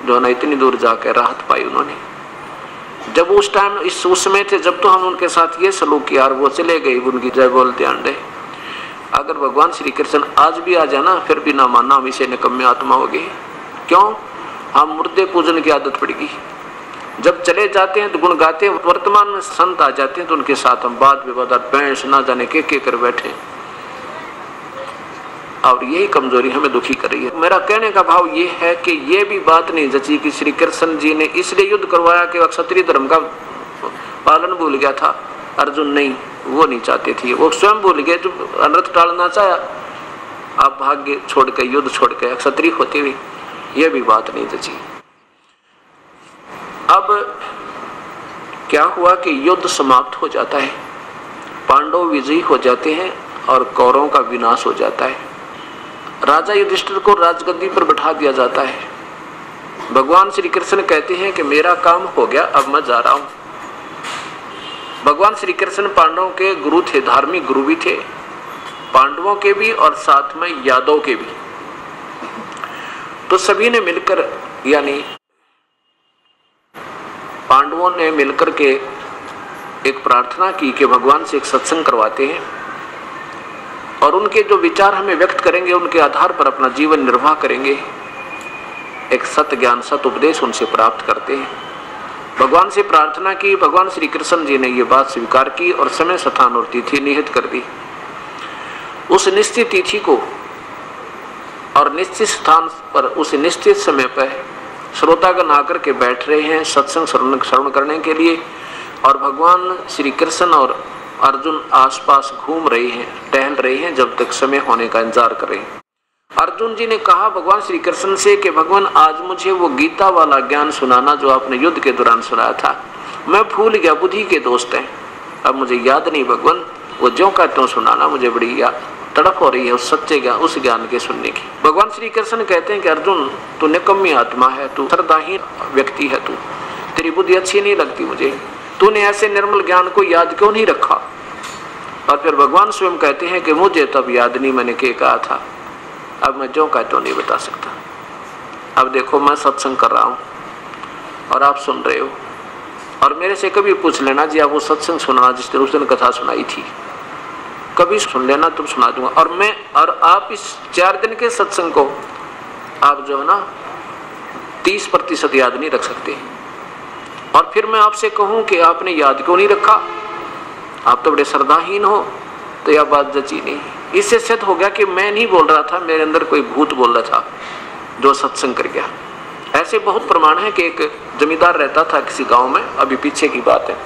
जो ना इतनी दूर जाकर राहत पाई उन्होंने। जब उस टाइम इस उसमें थे जब तो हम उनके साथ ये सलूक किया और वो चले गए, उनकी जय बोलते अंडे। अगर भगवान श्री कृष्ण आज भी आ जाना फिर भी ना मानना, हम इसे निकम्मे आत्मा हो गए। क्यों? हम मुर्दे पूजन की आदत पड़ गई। जब चले जाते हैं तो गुण गाते हैं, वर्तमान में संत आ जाते हैं तो उनके साथ हम बात विवाद पैंस ना जाने के कर बैठे, और यही कमजोरी हमें दुखी कर रही है। मेरा कहने का भाव ये है कि ये भी बात नहीं जची कि श्री कृष्ण जी ने इसलिए युद्ध करवाया कि क्षत्रिय धर्म का पालन भूल गया था अर्जुन। नहीं, वो नहीं चाहते थे, वो स्वयं भूल गए। जो अनर्थ टालना चाहा, आप भाग्य छोड़ के, युद्ध छोड़ के क्षत्रिय होते हुए, ये भी बात नहीं जची। अब क्या हुआ कि युद्ध समाप्त हो जाता है, पांडव विजयी हो जाते हैं और कौरवों का विनाश हो जाता है। राजा युधिष्ठिर को राजगद्दी पर बैठा दिया जाता है। भगवान श्री कृष्ण कहते हैं कि मेरा काम हो गया, अब मैं जा रहा हूं। भगवान श्री कृष्ण पांडवों के गुरु थे, धार्मिक गुरु भी थे, पांडवों के भी और साथ में यादव के भी। तो सभी ने मिलकर, यानी पांडवों ने मिलकर के एक प्रार्थना की कि भगवान से एक सत्संग करवाते हैं और उनके जो विचार हमें व्यक्त करेंगे उनके आधार पर अपना जीवन निर्वाह करेंगे। एक सत्य ज्ञान, सत्य उपदेश उनसे प्राप्त करते हैं। भगवान से प्रार्थना की, भगवान श्री कृष्ण जी ने ये बात स्वीकार की और समय, स्थान और तिथि निहित कर दी। उस निश्चित तिथि को और निश्चित स्थान पर उस निश्चित समय पर श्रोतागण आकर के बैठ रहे हैं सत्संग श्रवण करने के लिए, और भगवान श्री कृष्ण और अर्जुन आसपास घूम रहे हैं, टहल रहे हैं, जब तक समय होने का इंतजार कर रहे हैं। अर्जुन जी ने कहा भगवान श्री कृष्ण से कि भगवान आज मुझे वो गीता वाला ज्ञान सुनाना जो आपने युद्ध के दौरान सुनाया था, मैं भूल गया, बुद्धि के दोस्त हैं, अब मुझे याद नहीं भगवान, वो ज्यों का त्यों सुनाना, मुझे बड़ी तड़प हो रही है उस सच्चे ज्ञान, उस ज्ञान के सुनने की। भगवान श्री कृष्ण कहते हैं कि अर्जुन तू निकम्मी आत्मा है, तू श्रद्धाहीन व्यक्ति है, तू तेरी बुद्धि अच्छी नहीं लगती मुझे, तूने ऐसे निर्मल ज्ञान को याद क्यों नहीं रखा। और फिर भगवान स्वयं कहते हैं कि मुझे तब याद नहीं मैंने क्या कहा था, अब मैं जो कहता हूं नहीं बता सकता। अब देखो मैं सत्संग कर रहा हूं और आप सुन रहे हो, और मेरे से कभी पूछ लेना जी आप वो सत्संग सुनाना जिस तरह उस दिन कथा सुनाई थी, कभी सुन लेना, तुम सुना दूंगा। और आप इस 4 दिन के सत्संग को आप जो है ना 30% याद नहीं रख सकते, और फिर मैं आपसे कहूं कि आपने याद क्यों नहीं रखा, आप तो बड़े श्रद्धाहीन हो, तो यह बात जची नहीं। इससे सिद्ध हो गया कि मैं नहीं बोल रहा था, मेरे अंदर कोई भूत बोल रहा था जो सत्संग कर गया। ऐसे बहुत प्रमाण है कि एक जमींदार रहता था किसी गांव में, अभी पीछे की बात है,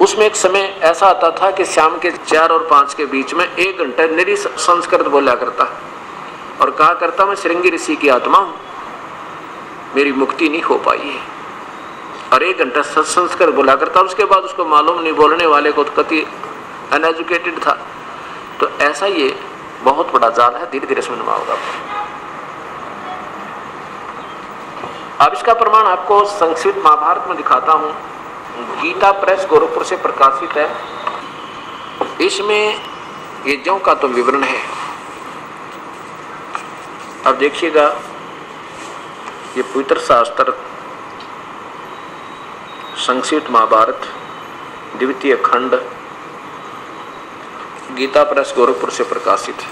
उसमें एक समय ऐसा आता था कि शाम के 4 और 5 के बीच में 1 घंटा निरी संस्कृत बोला करता और कहा करता मैं श्रृंगी ऋषि की आत्मा हूं, मेरी मुक्ति नहीं हो पाई है, और 1 घंटा संस्कृत बोला करता। उसके बाद उसको मालूम नहीं, बोलने वाले को तो कति अनएजुकेटेड था। तो ऐसा ये बहुत बड़ा जाल है, धीरे धीरे समझ में होगा। अब इसका प्रमाण आपको संस्कृत महाभारत में दिखाता हूं। गीता प्रेस गोरखपुर से प्रकाशित है। इसमें ये ज्यों का तो विवरण है। अब देखिएगा, ये पवित्र शास्त्र संस्कृत महाभारत द्वितीय खंड गीता प्रेस गोरखपुर से प्रकाशित है।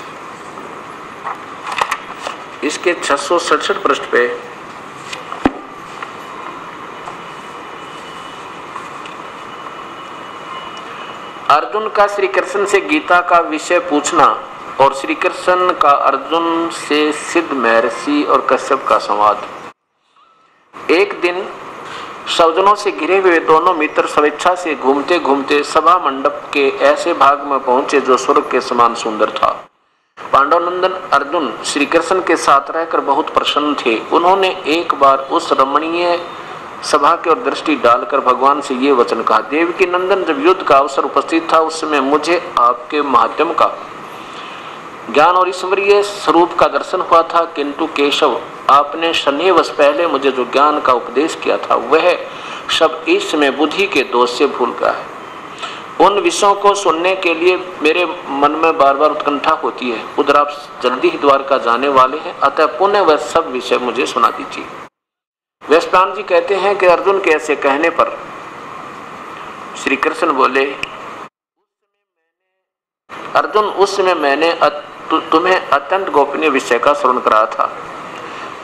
इसके 667 पृष्ठ पे अर्जुन का श्री कृष्ण से गीता का विषय पूछना और श्री कृष्ण का अर्जुन से सिद्ध महर्षि और कश्यप का संवाद। एक दिन सज्जनों से घिरे हुए दोनों मित्र स्वेच्छा से घूमते घूमते सभा मंडप के ऐसे भाग में पहुंचे जो स्वर्ग के समान सुंदर था। पांडवनंदन अर्जुन श्री कृष्ण के साथ रहकर बहुत प्रसन्न थे। उन्होंने एक बार उस रमणीय सभा की ओर दृष्टि डालकर भगवान से ये वचन कहा, देवकी नंदन, जब युद्ध का अवसर उपस्थित था उस समय मुझे आपके माध्यम का ज्ञान और ईश्वरीय स्वरूप का दर्शन हुआ था, किंतु केशव आपने शनिवर्ष पहले मुझे जो ज्ञान का उपदेश किया था वह सब इस समय बुद्धि के दोष से भूल गया है। उन विषयों को सुनने के लिए मेरे मन में बार बार उत्कंठा होती है। उधर आप जल्दी ही द्वारका जाने वाले हैं, अतः पुनः वह सब विषय मुझे सुना दीजिए। व्यासपान जी कहते हैं कि अर्जुन के ऐसे कहने पर श्री कृष्ण बोले, अर्जुन उस समय मैंने तुम्हें अत्यंत गोपनीय विषय का श्रवण कराया था।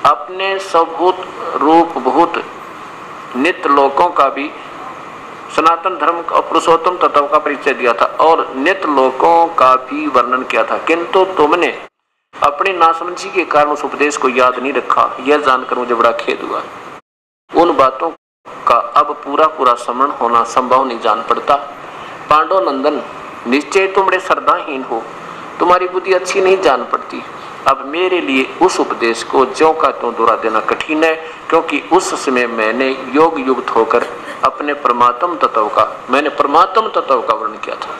अपने स्वभूत रूप भूत नित्य लोकों का भी सनातन धर्म और पुरुषोत्तम तत्व का परिचय दिया था और नित्य लोकों का भी वर्णन किया था, किंतु तुमने अपनी नासमझी के कारण उस उपदेश को याद नहीं रखा। यह जानकर मुझे बड़ा खेद हुआ। उन बातों का अब पूरा पूरा स्मरण होना संभव नहीं जान पड़ता। पांडव नंदन, निश्चय तुम बड़े श्रद्धाहीन हो, तुम्हारी बुद्धि अच्छी नहीं जान पड़ती। अब मेरे लिए उस उपदेश को ज्यों का त्यों दोहरा देना कठिन है, क्योंकि उस समय मैंने योग युक्त होकर अपने परमात्म तत्व का वर्णन किया था।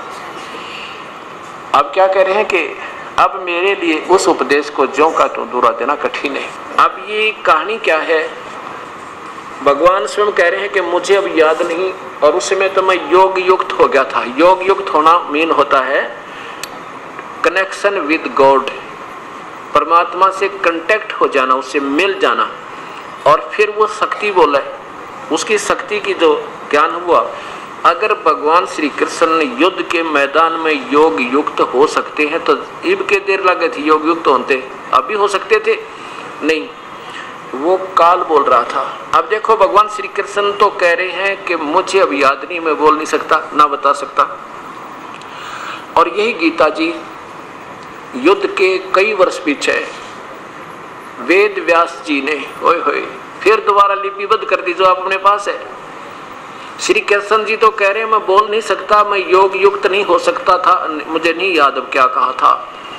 अब क्या कह रहे हैं कि अब मेरे लिए उस उपदेश को ज्यों का त्यों दोहरा देना कठिन है। अब ये कहानी क्या है? भगवान स्वयं कह रहे हैं कि मुझे अब याद नहीं, और उस समय तो मैं योग युक्त हो गया था। योग युक्त होना मीन होता है कनेक्शन विद गॉड, परमात्मा से कांटेक्ट हो जाना, उससे मिल जाना। और फिर वो शक्ति बोला है, उसकी शक्ति की जो ज्ञान हुआ। अगर भगवान श्री कृष्ण युद्ध के मैदान में योग युक्त हो सकते हैं तो इब के देर लगे थे योग युक्त होते, अभी हो सकते थे नहीं, वो काल बोल रहा था। अब देखो, भगवान श्री कृष्ण तो कह रहे हैं कि मुझे अब याद नहीं, मैं बोल नहीं सकता, ना बता सकता। और यही गीता जी युद्ध के कई वर्ष पीछे वेद व्यास जी ने ओए होए फिर दोबारा लिपिबद्ध कर दी जो अपने पास है। श्री कृष्ण जी तो कह रहे हैं मैं बोल नहीं सकता, मैं योग युक्त नहीं हो सकता था, मुझे नहीं याद अब क्या कहा था,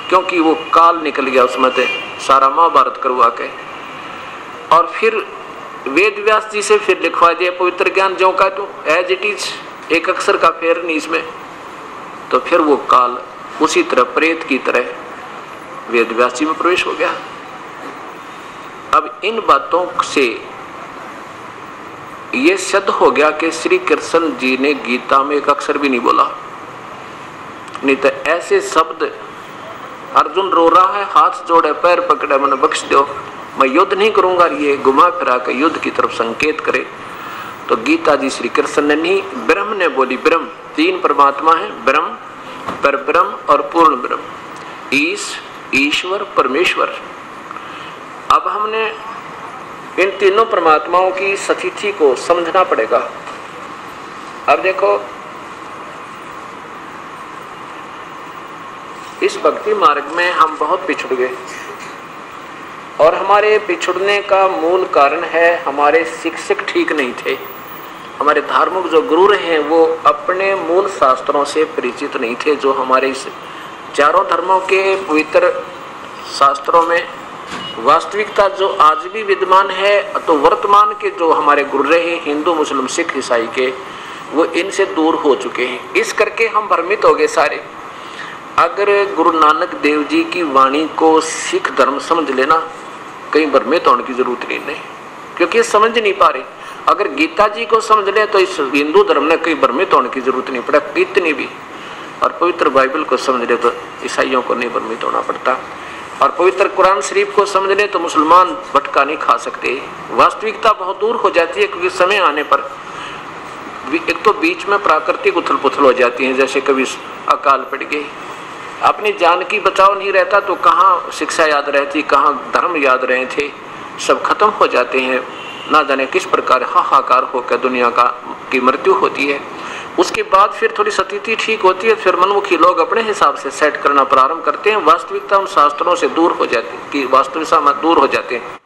क्योंकि वो काल निकल गया उसमें से सारा महाभारत करवा के। और फिर वेद व्यास जी से फिर लिखवा दिया पवित्र ज्ञान ज्यों का तो एज इट इज, एक अक्षर का फेर नहीं इसमें। तो फिर वो काल उसी तरह प्रेत की तरह वेद व्यास जी में प्रवेश हो गया। अब इन बातों से ये सिद्ध हो गया कि श्री कृष्ण जी ने गीता में एक अक्षर भी नहीं बोला, नहीं तो ऐसे शब्द अर्जुन रो रहा है, हाथ जोड़े, पैर पकड़े, मैंने बख्श दो, मैं युद्ध नहीं करूंगा, ये घुमा फिरा के युद्ध की तरफ संकेत करे। तो गीता जी श्री कृष्ण ने नहीं, ब्रह्म ने बोली। ब्रह्म तीन परमात्मा है, ब्रह्म, पर ब्रह्म और पूर्ण ब्रह्म, ईश्वर, परमेश्वर। अब हमने इन तीनों परमात्माओं की स्थिति को समझना पड़ेगा। अब देखो, इस भक्ति मार्ग में हम बहुत पिछड़ गए, और हमारे पिछड़ने का मूल कारण है हमारे शिक्षक ठीक नहीं थे। हमारे धार्मिक जो गुरु रहे हैं वो अपने मूल शास्त्रों से परिचित नहीं थे। जो हमारे इस चारों धर्मों के पवित्र शास्त्रों में वास्तविकता जो आज भी विद्यमान है, तो वर्तमान के जो हमारे गुरु रहे हिंदू, मुस्लिम, सिख, ईसाई के, वो इनसे दूर हो चुके हैं। इस करके हम भ्रमित हो गए सारे। अगर गुरु नानक देव जी की वाणी को सिख धर्म समझ लेना, कहीं भ्रमित होने की जरूरत नहीं। क्योंकि समझ नहीं पा रहे। अगर गीता जी को समझ ले तो इस हिंदू धर्म ने कहीं भ्रमित होने की जरूरत नहीं पड़ा इतनी भी, और पवित्र बाइबल को समझ ले तो ईसाइयों को नहीं भ्रमित होना पड़ता, और पवित्र कुरान शरीफ को समझ ले तो मुसलमान भटका नहीं खा सकते। वास्तविकता बहुत दूर हो जाती है, क्योंकि समय आने पर एक तो बीच में प्राकृतिक उथल पुथल हो जाती है, जैसे कभी अकाल पड़ गई, अपनी जान की बचाव नहीं रहता तो कहाँ शिक्षा याद रहती, कहाँ धर्म याद रहे थे, सब खत्म हो जाते हैं। ना जाने किस प्रकार हाहाकार होकर दुनिया की मृत्यु होती है। उसके बाद फिर थोड़ी स्थिति ठीक होती है, फिर मनमुखी लोग अपने हिसाब से सेट करना प्रारंभ करते हैं, वास्तविकता उन शास्त्रों से दूर हो जाती है, कि वास्तविकता में दूर हो जाते हैं।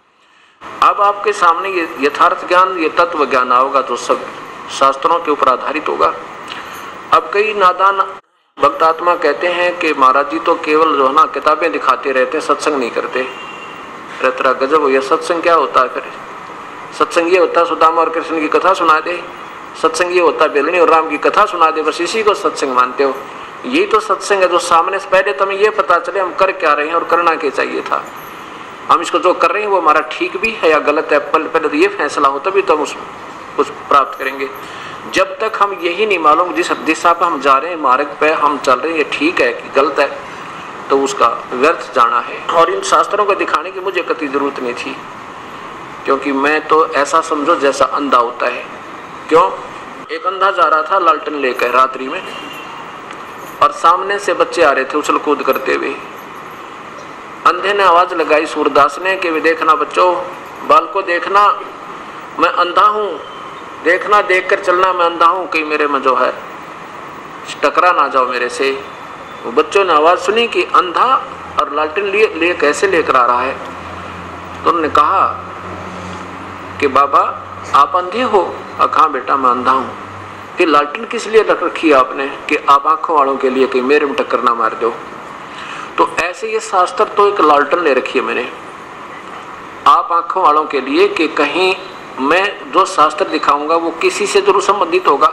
अब आपके सामने ये यथार्थ ज्ञान, ये तत्व ज्ञान आओगा तो सब शास्त्रों के ऊपर आधारित होगा। अब कई नादान भक्त आत्मा कहते हैं कि महाराज जी तो केवल जो है ना किताबें दिखाते रहते हैं, सत्संग नहीं करते। तेरा गजब हो, यह सत्संग क्या होता है? फिर सत्संग ये होता है सुदामा और कृष्ण की कथा सुना दे, सत्संग ये होता है बेलनी और राम की कथा सुना दे, बस इसी को सत्संग मानते हो। यही तो सत्संग है जो सामने से पहले तुम्हें ये पता चले हम कर क्या रहे हैं और करना क्या चाहिए था। हम इसको जो कर रहे हैं वो हमारा ठीक भी है या गलत है, पहले तो ये फैसला हो तभी तो हम कुछ प्राप्त करेंगे। जब तक हम यही नहीं मालूम जिस दिशा पर हम जा रहे हैं, मार्ग पे हम चल रहे हैं, ये ठीक है कि गलत है, तो उसका व्यर्थ जाना है। और इन शास्त्रों को दिखाने की मुझे कतई जरूरत नहीं थी, क्योंकि मैं तो ऐसा समझो जैसा अंधा होता है। क्यों? एक अंधा जा रहा था लालटेन लेकर रात्रि में, और सामने से बच्चे आ रहे थे उछल कूद करते हुए। अंधे ने आवाज लगाई सूरदास ने कि वे देखना बच्चों, बाल को देखना, मैं अंधा हूँ, देखना, देख कर चलना, मैं अंधा हूँ, कहीं मेरे में जो है टकरा ना जाओ मेरे से। वो बच्चों ने आवाज सुनी कि अंधा और लालटेन लिए कैसे लेकर आ रहा है, तो उन्होंने कहा कि बाबा आप अंधे हो? कहाँ बेटा मैं अंधा हूँ। कि लालटेन किस लिए रख रखी है आपने? कि आप आंखों वालों के लिए, कि मेरे में टक्कर ना मार दो। तो ऐसे ये शास्त्र तो एक लालटेन ले रखी है मैंने आप आंखों वालों के लिए, कि कहीं मैं जो शास्त्र दिखाऊंगा वो किसी से जरूर संबंधित होगा,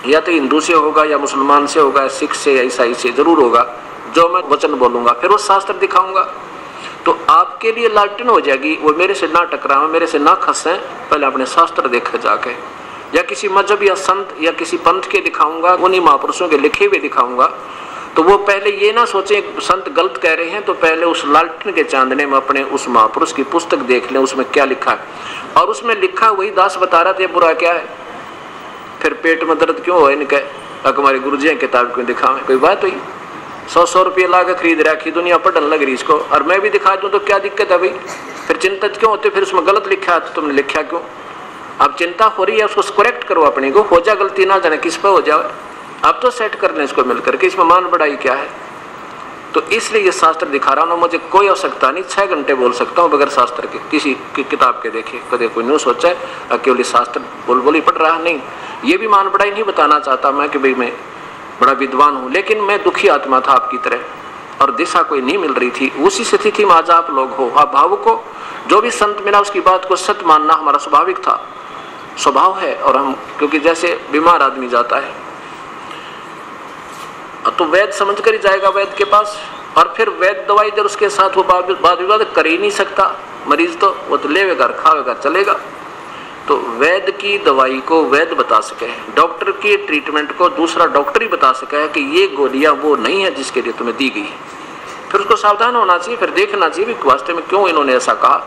या तो हिंदू से होगा या मुसलमान से होगा, सिख से या ईसाई से जरूर होगा। जो मैं वचन बोलूंगा फिर वो शास्त्र दिखाऊंगा, तो आपके लिए लालटेन हो जाएगी। वो मेरे से ना टकराएं, मेरे से ना खसें, पहले अपने शास्त्र देखे जाके, या किसी मजहब या संत या किसी पंथ के दिखाऊंगा, उन्हीं महापुरुषों के लिखे हुए दिखाऊंगा। तो वो पहले ये ना सोचें संत गलत कह रहे हैं, तो पहले उस लालटेन के चांदने में अपने उस महापुरुष की पुस्तक देख लें, उसमें क्या लिखा है। और उसमें लिखा वही दास बता रहा था, बुरा क्या है? फिर पेट में दर्द क्यों हो इनके? हमारे गुरु जी किताब क्यों दिखावें? कोई बात हुई? 100 रुपये ला के खरीद रखी, दुनिया पढ़ने लग रही इसको, और मैं भी दिखा दूं तो क्या दिक्कत है भाई? फिर चिंतित क्यों होते? फिर उसमें गलत लिखा है तो तुमने लिखा क्यों? अब चिंता हो रही है, उसको करेक्ट करो अपने को, हो जा गलती, ना जाने किस पर हो जाए। अब तो सेट कर लें इसको मिलकर के, इसमें मान बढ़ाई क्या है? तो इसलिए ये शास्त्र दिखा रहा हूँ। मुझे कोई आवश्यकता नहीं, 6 घंटे बोल सकता हूँ बगैर शास्त्र के, किसी की किताब के देखे। कदे कोई न्यूज सोचा है केवल शास्त्र बोल ही पढ़ रहा नहीं। ये भी मान बढ़ाई नहीं बताना चाहता मैं कि भाई मैं बड़ा विद्वान हूँ, लेकिन मैं दुखी आत्मा था आपकी तरह, और दिशा कोई नहीं मिल रही थी। उसी स्थिति में आज आप लोग हो। आप भावुक हो, जो भी संत मिला उसकी बात को सत्य मानना हमारा स्वाभाविक था, स्वभाव है। और हम क्योंकि जैसे बीमार आदमी जाता है तो वैद्य समझ कर ही जाएगा वैद्य के पास, और फिर वैद्य दवाई जब उसके साथ वो वाद विवाद कर ही नहीं सकता मरीज, तो वो तो लेवेगा खावेगा चलेगा। तो वैद्य की दवाई को वैद्य बता सके, डॉक्टर की ट्रीटमेंट को दूसरा डॉक्टर ही बता सके है कि ये गोलियां वो नहीं है जिसके लिए तुम्हें दी गई है। फिर उसको सावधान होना चाहिए, फिर देखना चाहिए कि वास्तव में क्यों इन्होंने ऐसा कहा।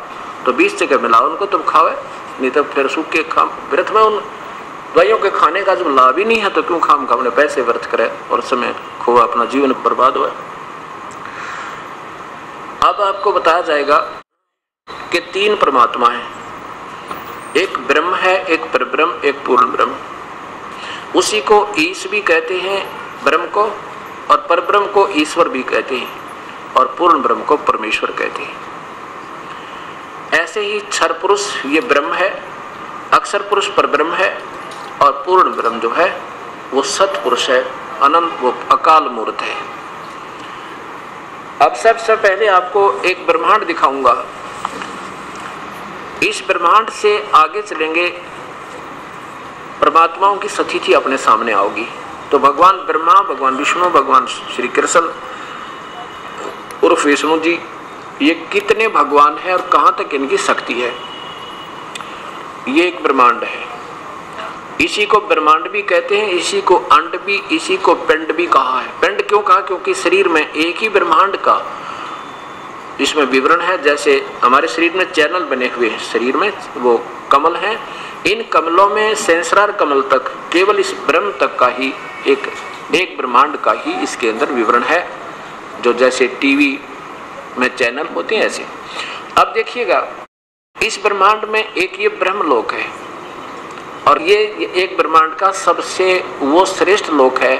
तो 20 जगह मिलाओ उनको, तुम खावे, नहीं तो फिर सूख के व्रत में उन दवाइयों के खाने का जब लाभ ही नहीं है तो क्यों खाम अपने पैसे व्यर्थ करे और समय खो, अपना जीवन बर्बाद हुआ। अब आपको बताया जाएगा कि 3 परमात्मा है, एक ब्रह्म है, एक परब्रह्म, एक पूर्ण ब्रह्म। उसी को ईश भी कहते हैं ब्रह्म को, और परब्रह्म को ईश्वर भी कहते हैं, और पूर्ण ब्रह्म को परमेश्वर कहते हैं। ऐसे ही क्षर पुरुष ये ब्रह्म है, अक्षर पुरुष परब्रह्म है, और पूर्ण ब्रह्म जो है वो सत्पुरुष है, अनंत, वो अकाल मूर्त है। अब सबसे पहले आपको एक ब्रह्मांड दिखाऊंगा। इस ब्रह्मांड से आगे चलेंगे, परमात्माओं की स्थिति अपने सामने आओगी। तो भगवान ब्रह्मा, भगवान विष्णु, भगवान श्री कृष्ण उर्फ विष्णु जी, ये कितने भगवान हैं और कहाँ तक इनकी शक्ति है। ये एक ब्रह्मांड है। इसी को ब्रह्मांड भी कहते हैं, इसी को अंड भी, इसी को पिंड भी कहा है। पिंड क्यों कहा? क्योंकि शरीर में एक ही ब्रह्मांड का इसमें विवरण है। जैसे हमारे शरीर में चैनल बने हुए हैं, शरीर में वो कमल हैं, इन कमलों में सहस्रार कमल तक केवल इस ब्रह्म तक का ही एक ब्रह्मांड का ही इसके अंदर विवरण है, जो जैसे टीवी में चैनल होते हैं ऐसे। अब देखिएगा, इस ब्रह्मांड में एक ये ब्रह्मलोक है, और ये एक ब्रह्मांड का सबसे वो श्रेष्ठ लोक है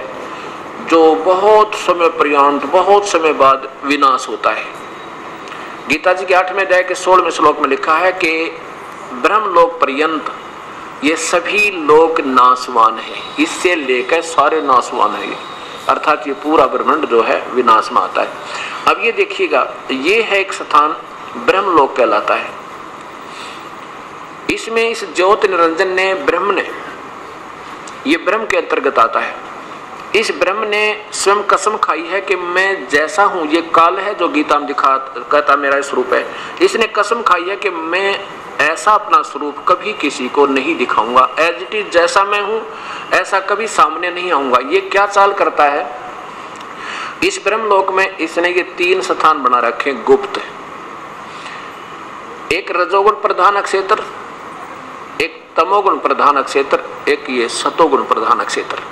जो बहुत समय पर्यंत, बहुत समय बाद विनाश होता है। गीता जी के 8वें अध्याय के 16वें श्लोक में लिखा है कि ब्रह्मलोक पर्यंत ये सभी लोक नाशवान है, इससे लेकर सारे नाशवान है, अर्थात ये पूरा ब्रह्मांड जो है विनाश में आता है। अब ये देखिएगा, ये है एक स्थान ब्रह्मलोक कहलाता है। इसमें इस ज्योत निरंजन ने, ब्रह्म ने, ये ब्रह्म के अंतर्गत आता है। इस ब्रह्म ने स्वयं कसम खाई है कि मैं जैसा हूं, ये काल है जो गीता में कहता मेरा स्वरूप है। इसने कसम खाई है कि मैं ऐसा अपना स्वरूप कभी किसी को नहीं दिखाऊंगा, एज इट इज जैसा मैं हूं ऐसा कभी सामने नहीं आऊंगा। ये क्या चाल करता है? इस ब्रह्मलोक में इसने ये 3 स्थान बना रखे गुप्त। एक रजोगुण प्रधान अक्षेत्र, एक तमोगुण प्रधान अक्षेत्र, एक ये सतोगुण प्रधान अक्षेत्र।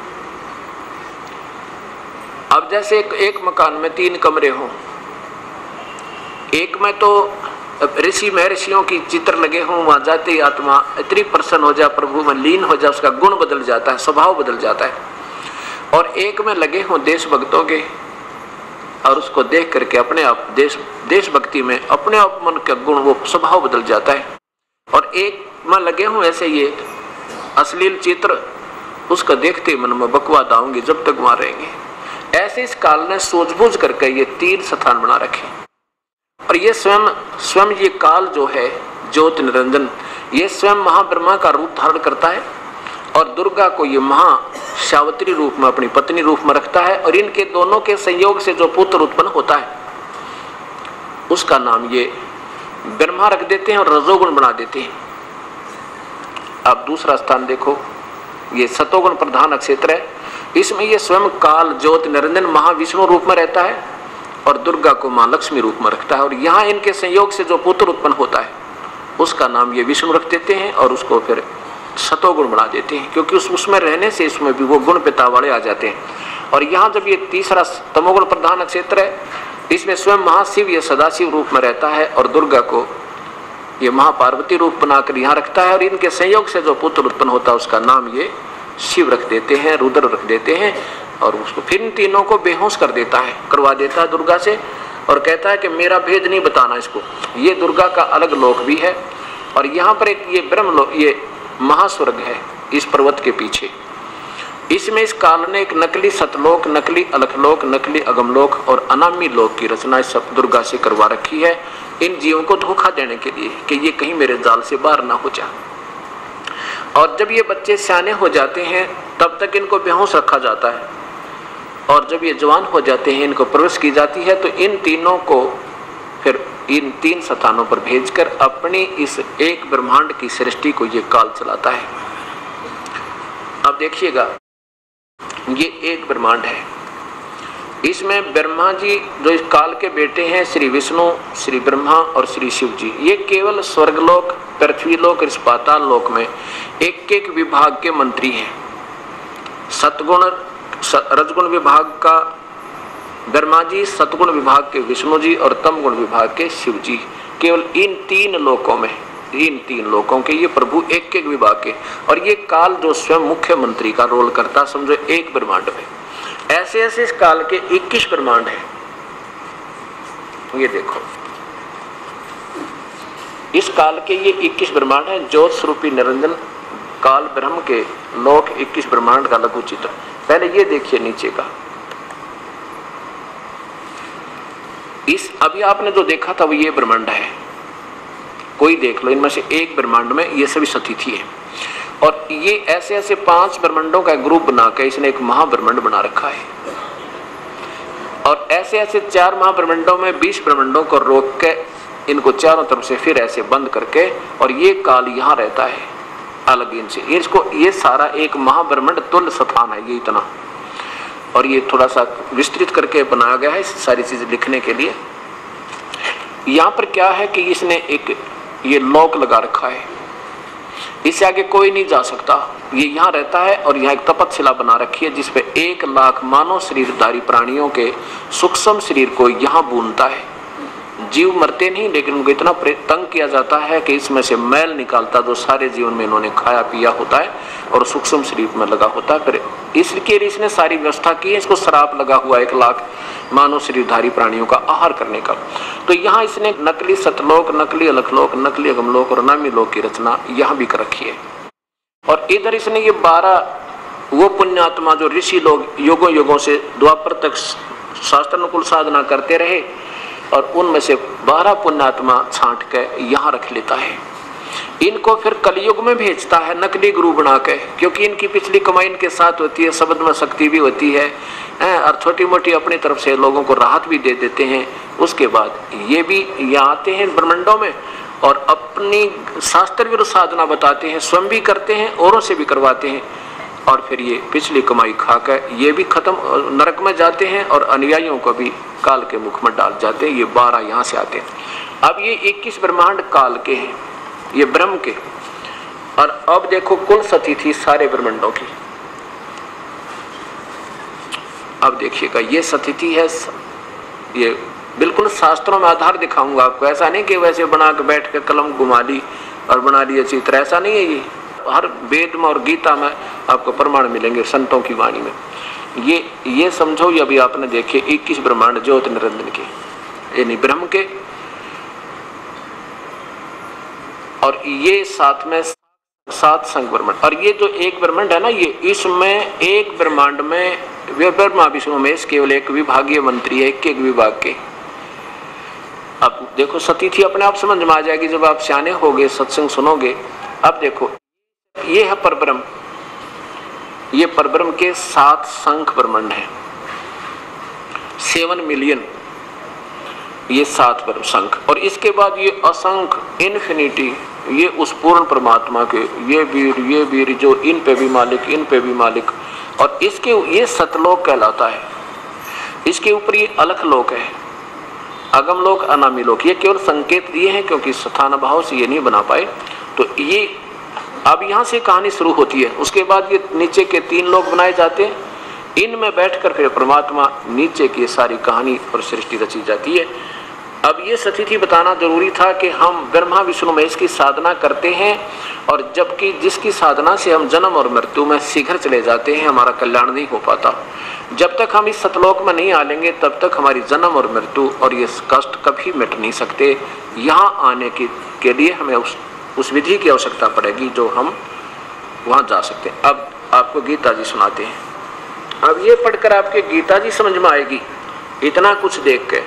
अब जैसे एक मकान में 3 कमरे हों, एक में तो ऋषि महर्षियों की चित्र लगे हों, वहां जाते ही आत्मा इतनी प्रसन्न हो जाए, प्रभु में लीन हो जाए, उसका गुण बदल जाता है, स्वभाव बदल जाता है। और एक में लगे हों देशभक्तों के, और उसको देख करके अपने आप देशभक्ति में अपने आप मन का गुण, वो स्वभाव बदल जाता है। और एक में लगे हों ऐसे ये अश्लील चित्र, उसको देखते मन में बकवाद आऊंगी जब तक वहां रहेंगे। ऐसे इस काल ने सूझबूझ करके ये 3 स्थान बना रखे। और ये स्वयं ये काल जो है ज्योत निरंजन, ये स्वयं महाब्रह्मा का रूप धारण करता है, और दुर्गा को ये महासावित्री रूप में, अपनी पत्नी रूप में रखता है। और इनके दोनों के संयोग से जो पुत्र उत्पन्न होता है उसका नाम ये ब्रह्मा रख देते हैं और रजोगुण बना देते हैं। अब दूसरा स्थान देखो, ये सतोगुण प्रधान अक्षेत्र है। इसमें ये स्वयं काल ज्योत निरंजन महाविष्णु रूप में रहता है और दुर्गा को मां लक्ष्मी रूप में रखता है। और यहाँ इनके संयोग से जो पुत्र उत्पन्न होता है उसका नाम ये विष्णु रख देते हैं, और उसको फिर सतोगुण बना देते हैं, क्योंकि उसमें रहने से इसमें भी वो गुण पिता वाले आ जाते हैं। और यहाँ जब ये तीसरा तमोगुण प्रधान क्षेत्र है, इसमें स्वयं महाशिव ये सदाशिव रूप में रहता है, और दुर्गा को ये महापार्वती रूप बनाकर यहाँ रखता है। और इनके संयोग से जो पुत्र उत्पन्न होता है उसका नाम ये शिव रख देते हैं, रुद्र रख देते हैं। और उसको फिर इन तीनों को बेहोश कर देता है, करवा देता है दुर्गा से, और कहता है कि मेरा भेद नहीं बताना इसको। ये दुर्गा का अलग लोक भी है। और यहाँ पर एक ये ब्रह्मलोक, ये महास्वर्ग है इस पर्वत के पीछे। इसमें इस काल ने एक नकली सतलोक, नकली अलखलोक, नकली अगमलोक और अनामी लोक की रचना इस दुर्गा से करवा रखी है, इन जीवों को धोखा देने के लिए कि ये कहीं मेरे जाल से बाहर ना हो जाए। और जब ये बच्चे सियाने हो जाते हैं तब तक इनको बेहोश रखा जाता है, और जब ये जवान हो जाते हैं इनको प्रवेश की जाती है। तो इन तीनों को फिर इन 3 स्थानों पर भेजकर अपनी इस एक ब्रह्मांड की सृष्टि को ये काल चलाता है। अब देखिएगा, ये एक ब्रह्मांड है। इसमें ब्रह्मा जी जो इस काल के बेटे हैं, श्री विष्णु, श्री ब्रह्मा और श्री शिव जी, ये केवल स्वर्गलोक, पृथ्वीलोक, इस पाताल लोक में एक एक विभाग के मंत्री हैं। सतगुण रजगुण विभाग का ब्रह्मा जी, सतगुण विभाग के विष्णु जी और तमगुण विभाग के शिव जी। केवल इन 3 लोकों में, इन 3 लोकों के ये प्रभु एक एक विभाग के। और ये काल जो स्वयं मुख्यमंत्री का रोल करता, समझो एक ब्रह्मांड में। ऐसे ऐसे इस काल के 21 ब्रह्मांड है। ये देखो, इस काल के ये 21 ब्रह्मांड है। ज्योत स्वरूपी निरंजन काल ब्रह्म के लोक 21 ब्रह्मांड का लघु चित्र। पहले ये देखिए नीचे का, इस अभी आपने जो देखा था वो ये ब्रह्मांड है। कोई देख लो, इनमें से एक ब्रह्मांड में ये सभी सतिथि है। और ये ऐसे ऐसे 5 ब्रह्मांडों का ग्रुप बनाकर इसने एक महाब्रह्मांड बना रखा है। और ऐसे ऐसे 4 महाब्रह्मांडों में 20 ब्रह्मांडों को रोक के इनको चारों तरफ से फिर ऐसे बंद करके, और ये काल यहाँ रहता है। अलग इनसे। इसको ये सारा एक महाब्रह्मांड तुल्य स्थान है ये इतना, और ये थोड़ा सा विस्तृत करके बनाया गया है सारी चीजें लिखने के लिए। यहाँ पर क्या है कि इसने एक ये लॉक लगा रखा है, इससे आगे कोई नहीं जा सकता। ये यहाँ रहता है और यहाँ एक तपतशिला बना रखी है जिसपे 1 लाख मानव शरीरधारी प्राणियों के सूक्ष्म शरीर को यहाँ बूनता है। जीव मरते नहीं, लेकिन उनको इतना तंग किया जाता है कि इसमें से मैल निकालता जो सारे जीवन में इन्होंने खाया पिया होता है और सूक्ष्म शरीर में लगा होता है। फिर इसके लिए इसने सारी व्यवस्था की है, इसको श्राप लगा हुआ 1 लाख मानव शरीरधारी प्राणियों का आहार करने का। तो यहाँ इसने नकली सतलोक, नकली अलखलोक, नकली अगमलोक और नामी लोक की रचना यहाँ भी कर रखी है। और इधर इसने ये 12 वो पुण्यात्मा जो ऋषि लोग युगों युगों से द्वापर तक शास्त्रानुकूल साधना करते रहे, और उनमें से 12 पुण्यात्मा छांट के यहाँ रख लेता है। इनको फिर कलयुग में भेजता है नकली गुरु बना के, क्योंकि इनकी पिछली कमाई इनके साथ होती है, शब्द में शक्ति भी होती है और छोटी मोटी अपनी तरफ से लोगों को राहत भी दे देते हैं। उसके बाद ये भी यहाँ आते हैं ब्रह्मांडों में और अपनी शास्त्र विरुद्ध साधना बताते हैं, स्वयं भी करते हैं, औरों से भी करवाते हैं, और फिर ये पिछली कमाई खाकर ये भी खत्म नरक में जाते हैं और अनुयायियों को भी काल के मुख में डाल जाते हैं। ये 12 यहाँ से आते हैं। अब ये 21 ब्रह्मांड काल के हैं, ये ब्रह्म के। और अब देखो कुल सती थी सारे ब्रह्मांडों की। अब देखिएगा ये सतिथि है, ये बिल्कुल शास्त्रों में आधार दिखाऊंगा आपको। ऐसा नहीं कि वैसे बना के बैठ के कलम घुमा ली और बना लिया चित्र, ऐसा नहीं है। ये हर वेद में और गीता में आपको प्रमाण मिलेंगे, संतों की वाणी में। ये समझो, ये अभी आपने देखे 21 ब्रह्मांड ज्योति निरंजन के, यानी ब्रह्म के, और ये साथ में 7 संघ ब्रह्मांड। और ये जो एक ब्रह्मांड है ना, ये इसमें एक ब्रह्मांड में ब्रह्मा विष्णु महेश केवल एक विभागीय मंत्री है, एक विभाग के। अब देखो सतिथि अपने आप समझ में आ जाएगी जब आप सियाने होगे, सत्संग सुनोगे। अब देखो ये है परब्रह्म, ये परब्रह्म के 7 संख ब्रह्मांड है, 7 मिलियन ये 7 ब्रह्म संख। और इसके बाद ये असंख इन्फिनिटी, ये उस पूर्ण परमात्मा के ये वीर जो इन पे भी मालिक, इन पे भी मालिक। और इसके ये सतलोक कहलाता है। इसके ऊपर ये अलख लोक है, अगम लोक, अनामी लोक। ये केवल संकेत दिए हैं क्योंकि स्थान भाव से ये नहीं बना पाए। तो ये अब यहाँ से कहानी शुरू होती है। उसके बाद ये नीचे के 3 लोक बनाए जाते हैं, इनमें बैठकर फिर परमात्मा नीचे की सारी कहानी और सृष्टि रची जाती है। अब ये सतिथि बताना जरूरी था कि हम ब्रह्मा विष्णु महेश की साधना करते हैं, और जबकि जिसकी साधना से हम जन्म और मृत्यु में शीघ्र चले जाते हैं, हमारा कल्याण नहीं हो पाता। जब तक हम इस सतलोक में नहीं आलेंगे तब तक हमारी जन्म और मृत्यु और ये कष्ट कभी मिट नहीं सकते। यहाँ आने के लिए हमें उस विधि की आवश्यकता पड़ेगी जो हम वहाँ जा सकते हैं। अब आपको गीता जी सुनाते हैं। अब ये पढ़कर आपके गीता जी समझ में आएगी, इतना कुछ देख के।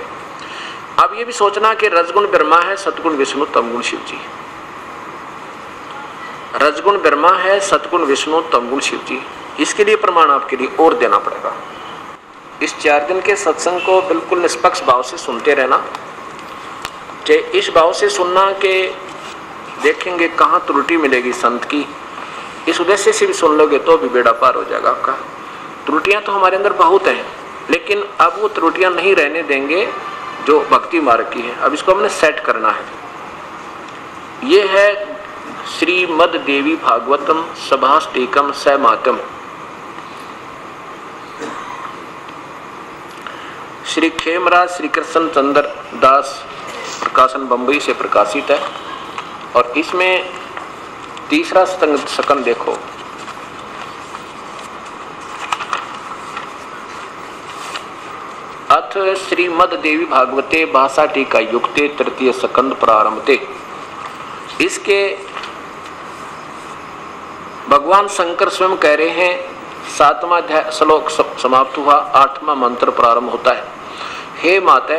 अब ये भी सोचना कि रजगुण ब्रह्मा है, सतगुण विष्णु, तमगुण शिव जी। रजगुण ब्रह्मा है, सतगुण विष्णु, तमगुण शिव जी। इसके लिए प्रमाण आपके लिए और देना पड़ेगा। इस 4 दिन के सत्संग को बिल्कुल निष्पक्ष भाव से सुनते रहना। इस भाव से सुनना कि देखेंगे कहाँ त्रुटि मिलेगी संत की। इस उद्देश्य से भी सुन लोगे तो भी बेड़ा पार हो जाएगा आपका। त्रुटियां तो हमारे अंदर बहुत हैं, लेकिन अब वो त्रुटियां नहीं रहने देंगे जो भक्ति मार्ग की है। अब इसको हमने सेट करना है। ये है श्रीमद देवी भागवतम सभाष्टिकम सैमातम, श्री खेमराज श्री कृष्ण चंद्र दास प्रकाशन बंबई से प्रकाशित है। और इसमें 3रा सकंद देखो। अथ श्रीमद देवी भागवते भाषा टीका युक्ते 3य सकंद प्रारंभते। इसके भगवान शंकर स्वयं कह रहे हैं, 7वां अध्याय श्लोक समाप्त हुआ, 8वां मंत्र प्रारंभ होता है। हे माता,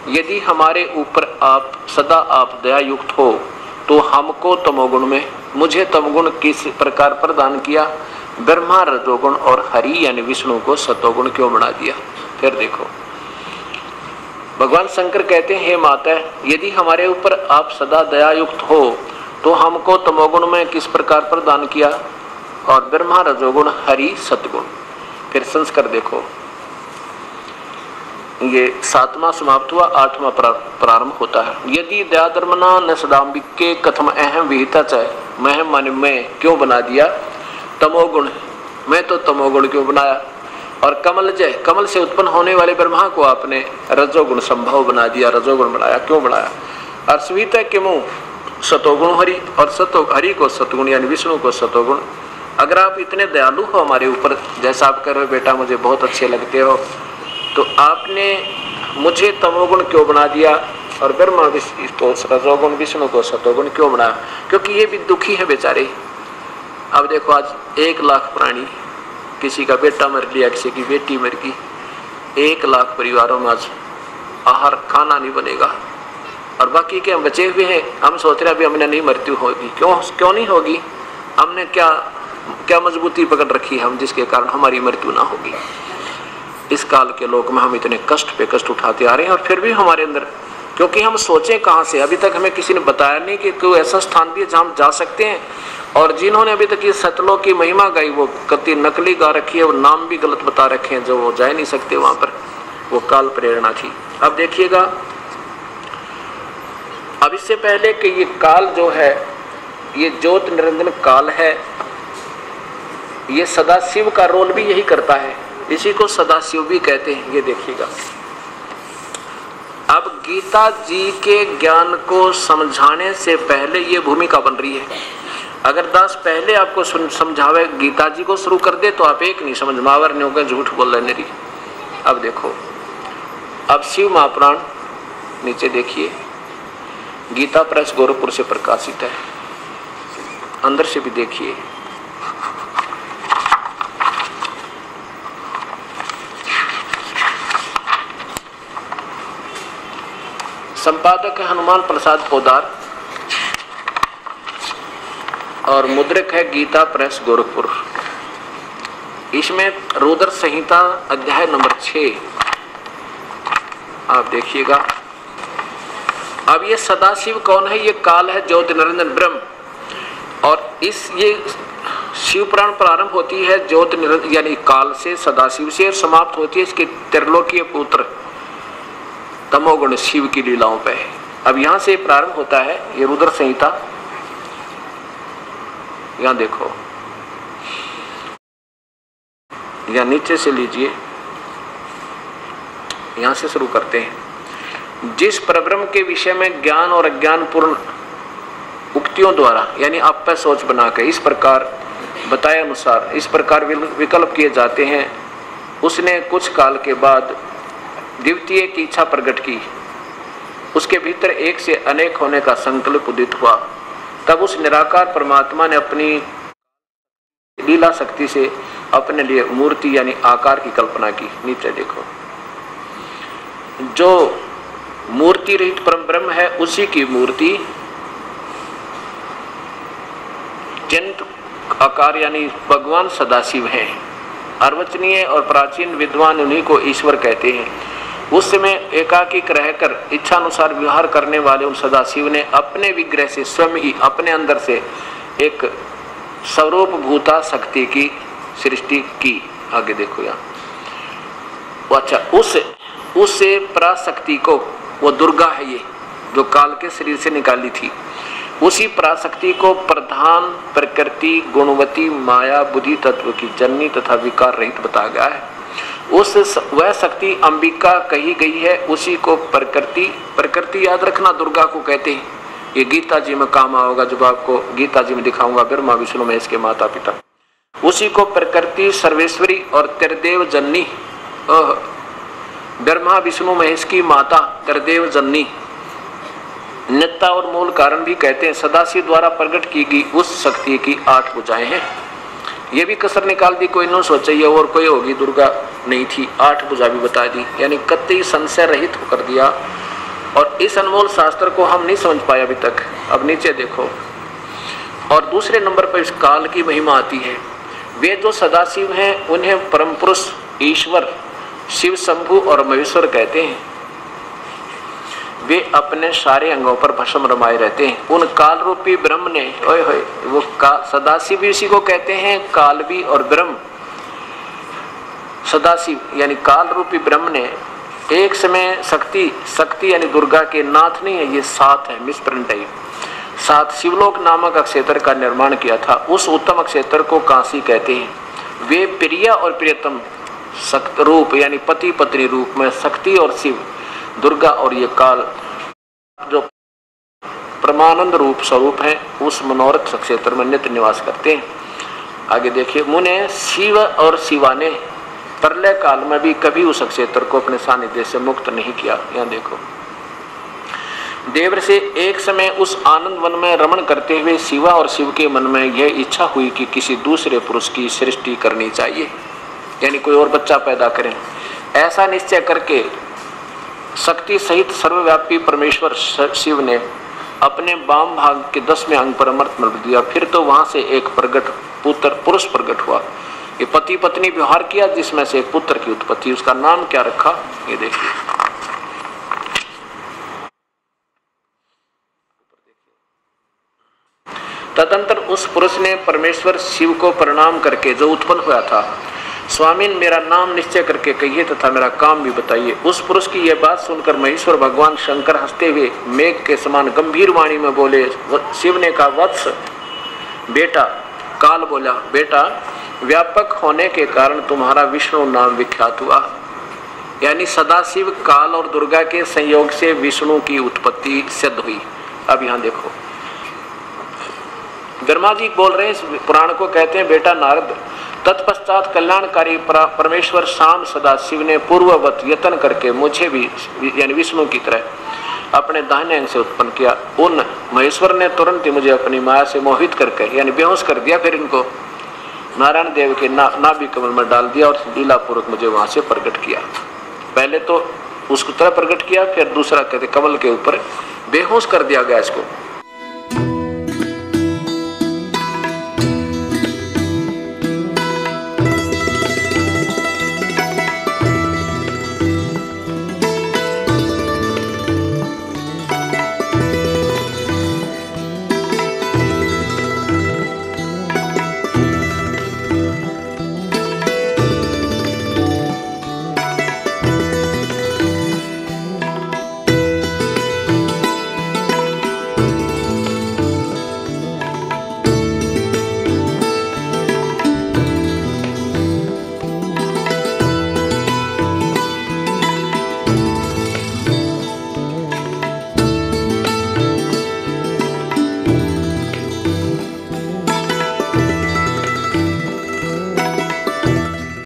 यदि हमारे ऊपर आप सदा आप दया युक्त हो तो हमको तमोगुण में, मुझे तमोगुण किस प्रकार प्रदान किया? ब्रह्मा रजोगुण और हरि यानी विष्णु को सतोगुण क्यों बना दिया? फिर देखो भगवान शंकर कहते हैं, हे माता, यदि हमारे ऊपर आप सदा दया युक्त हो तो हमको तमोगुण में किस प्रकार प्रदान किया, और ब्रह्मा रजोगुण, हरि सतगुण। फिर संस्कार देखो, ये 7वां समाप्त हुआ, 8वां प्रारंभ होता है। यदि दयाधर्मना न सदाम्बिके कथम अहम विहिता चाहे, मैं मन में क्यों बना दिया तमोगुण, मैं तो तमोगुण क्यों बनाया। और कमल जय, कमल से उत्पन्न होने वाले ब्रह्मा को आपने रजोगुण संभव बना दिया, रजोगुण बनाया, क्यों बनाया। और स्वीत किमु सतोगुण हरि, और हरि को सतगुण यानी विष्णु को सतोगुण। अगर आप इतने दयालु हो हमारे ऊपर, जैसा आप कर रहे हो बेटा मुझे बहुत अच्छे लगते हो, तो आपने मुझे तमोगुण क्यों बना दिया और ब्रह्मा को रजोगुण, विष्णु को सतोगुण क्यों बनाया, क्योंकि ये भी दुखी है बेचारे। अब देखो आज 1 लाख प्राणी, किसी का बेटा मर गया, किसी की बेटी मर गई, 1 लाख परिवारों में आज आहार खाना नहीं बनेगा, और बाकी के हम बचे हुए हैं। हम सोच रहे अभी हमने नहीं मृत्यु होगी, क्यों नहीं होगी, हमने क्या मजबूती पकड़ रखी है हम, जिसके कारण हमारी मृत्यु ना होगी। इस काल के लोक में हम इतने कष्ट पे कष्ट उठाते आ रहे हैं, और फिर भी हमारे अंदर, क्योंकि हम सोचे कहाँ से, अभी तक हमें किसी ने बताया नहीं कि कोई ऐसा स्थान भी है जहाँ हम जा सकते हैं। और जिन्होंने अभी तक ये सतलोक की महिमा गाई वो कति नकली गा रखी है, वो नाम भी गलत बता रखे हैं, जो वो जा नहीं सकते वहां पर, वो काल प्रेरणा थी। अब देखिएगा, अब इससे पहले कि ये काल जो है ये ज्योत निरंजन काल है, ये सदाशिव का रोल भी यही करता है, इसी को सदाशिव भी कहते हैं। ये देखिएगा, अब गीता जी के ज्ञान को समझाने से पहले ये भूमिका बन रही है। अगर दास पहले आपको समझावे गीता जी को शुरू कर दे तो आप एक नहीं समझ, मावर ने होकर झूठ बोल रहे नहीं। अब देखो, अब शिव महापुराण नीचे देखिए, गीता प्रेस गोरखपुर से प्रकाशित है, अंदर से भी देखिए। संपादक है हनुमान प्रसाद पोदार और मुद्रक है गीता प्रेस गोरखपुर। इसमें रुद्र संहिता अध्याय नंबर 6 आप देखिएगा। अब ये सदाशिव कौन है, ये काल है ज्योति निरंजन ब्रह्म, और ये शिव पुराण प्रारंभ होती है ज्योति निरंजन यानी काल से, सदाशिव से, और समाप्त होती है इसके त्रिलोकीय पुत्र तमोगुण शिव की लीलाओं पे। अब यहां से प्रारंभ होता है ये रुद्र संहिता, यहां देखो, या नीचे से लीजिए, यहां से शुरू करते हैं। जिस परब्रह्म के विषय में ज्ञान और अज्ञान पूर्ण उक्तियों द्वारा यानी आप पे सोच बनाकर इस प्रकार बताए अनुसार इस प्रकार विकल्प किए जाते हैं, उसने कुछ काल के बाद द्वितीय की इच्छा प्रकट की, उसके भीतर एक से अनेक होने का संकल्प उदित हुआ। तब उस निराकार परमात्मा ने अपनी लीला शक्ति से अपने लिए मूर्ति यानी आकार की कल्पना की। नीचे देखो, जो मूर्ति रहित परम ब्रह्म है उसी की मूर्ति चिन्त आकार यानी भगवान सदाशिव है। अर्वचनीय और प्राचीन विद्वान उन्हीं को ईश्वर कहते हैं। उस समय एकाकिक रहकर इच्छानुसार व्यवहार करने वाले उन सदाशिव ने अपने विग्रह से स्वयं ही अपने अंदर से एक स्वरूप भूता शक्ति की सृष्टि की। आगे देखो यहाँ, अच्छा उस पराशक्ति को, वो दुर्गा है ये जो काल के शरीर से निकाली थी, उसी पराशक्ति को प्रधान प्रकृति गुणवती माया बुद्धि तत्व की जननी तथा विकार रहित बताया गया है। वह शक्ति अंबिका कही गई है, उसी को प्रकृति याद रखना दुर्गा को कहते हैं। ये गीता जी में काम आओगा, जब आपको गीता जी में दिखाऊंगा ब्रह्मा विष्णु महेश के माता पिता। उसी को प्रकृति सर्वेश्वरी और त्रिदेव जननी, ब्रह्मा विष्णु महेश की माता त्रिदेव जननी नित्ता और मूल कारण भी कहते हैं। सदाशिव द्वारा प्रकट की गई उस शक्ति की 8 भुजाएं हैं। ये भी कसर निकाल दी, कोई न सोचे और कोई होगी, दुर्गा नहीं थी, 8 भुजा भी बता दी, यानी कतई संशय रहित होकर दिया। और इस अनमोल शास्त्र को हम नहीं समझ पाए अभी तक। अब नीचे देखो, और दूसरे नंबर पर इस काल की महिमा आती है। वे जो सदाशिव हैं उन्हें परम पुरुष ईश्वर शिव शंभु और महेश्वर कहते हैं। वे अपने सारे अंगों पर भस्म रमाए रहते हैं। उन काल रूपी ब्रह्म ने, ओए होए, वो सदाशिव भी उसी को कहते हैं, काल भी और ब्रह्म। सदाशिव यानी काल रूपी ब्रह्म ने एक समय शक्ति यानी दुर्गा के नाथ नहीं है, ये सात है, मिसप्रिंट है, सात शिवलोक नामक अक्षेत्र का निर्माण किया था। उस उत्तम अक्षेत्र को काशी कहते हैं। वे प्रिया और प्रियतम सक्त रूप यानी पति पत्नी रूप में शक्ति और शिव, दुर्गा और ये काल जो परमानंद रूप स्वरूप है, उस मनोरथ क्षेत्र में नित्य निवास करते हैं। आगे देखिए, मुने शिव और शिवा ने प्रलय काल में भी कभी उस क्षेत्र को अपने सानिध्य से मुक्त नहीं किया। यहाँ देखो, देव से एक समय उस आनंद वन में रमण करते हुए शिवा और शिव के मन में यह इच्छा हुई कि किसी दूसरे पुरुष की सृष्टि करनी चाहिए, यानी कोई और बच्चा पैदा करें। ऐसा निश्चय करके शक्ति सहित सर्वव्यापी परमेश्वर शिव ने अपने वाम भाग के 10वें अंग पर अमृत मल दिया। फिर तो वहां से एक प्रगट पुरुष प्रकट हुआ। ये पति पत्नी व्यवहार किया, जिसमें से एक पुत्र की उत्पत्ति। उसका नाम क्या रखा, ये देखिए। तदंतर उस पुरुष ने परमेश्वर शिव को प्रणाम करके जो उत्पन्न हुआ था, स्वामी मेरा नाम निश्चय करके कहिए तथा मेरा काम भी बताइए। उस पुरुष की यह बात सुनकर महेश्वर भगवान शंकर हंसते हुए मेघ के समान गंभीर वाणी में बोले। शिव ने कहा, वत्स बेटा। काल बोला, बेटा व्यापक होने के कारण तुम्हारा विष्णु नाम विख्यात हुआ। यानी सदाशिव, काल और दुर्गा के संयोग से विष्णु की उत्पत्ति सिद्ध हुई। अब यहाँ देखो, ब्रह्मा जी बोल रहे हैं, पुराण को कहते हैं, बेटा नारद, तत्पश्चात कल्याणकारी परमेश्वर शाम सदाशिव ने पूर्ववत यत्न करके मुझे भी यानी विष्णु की तरह अपने दाहिने अंग से उत्पन्न किया। उन महेश्वर ने तुरंत ही मुझे अपनी माया से मोहित करके यानी बेहोश कर दिया। फिर इनको नारायण देव के नाभि कमल में डाल दिया और लीला पूर्वक मुझे वहां से प्रकट किया। पहले तो उसको तरह प्रकट किया, फिर दूसरा कहते कमल के ऊपर बेहोश कर दिया गया इसको।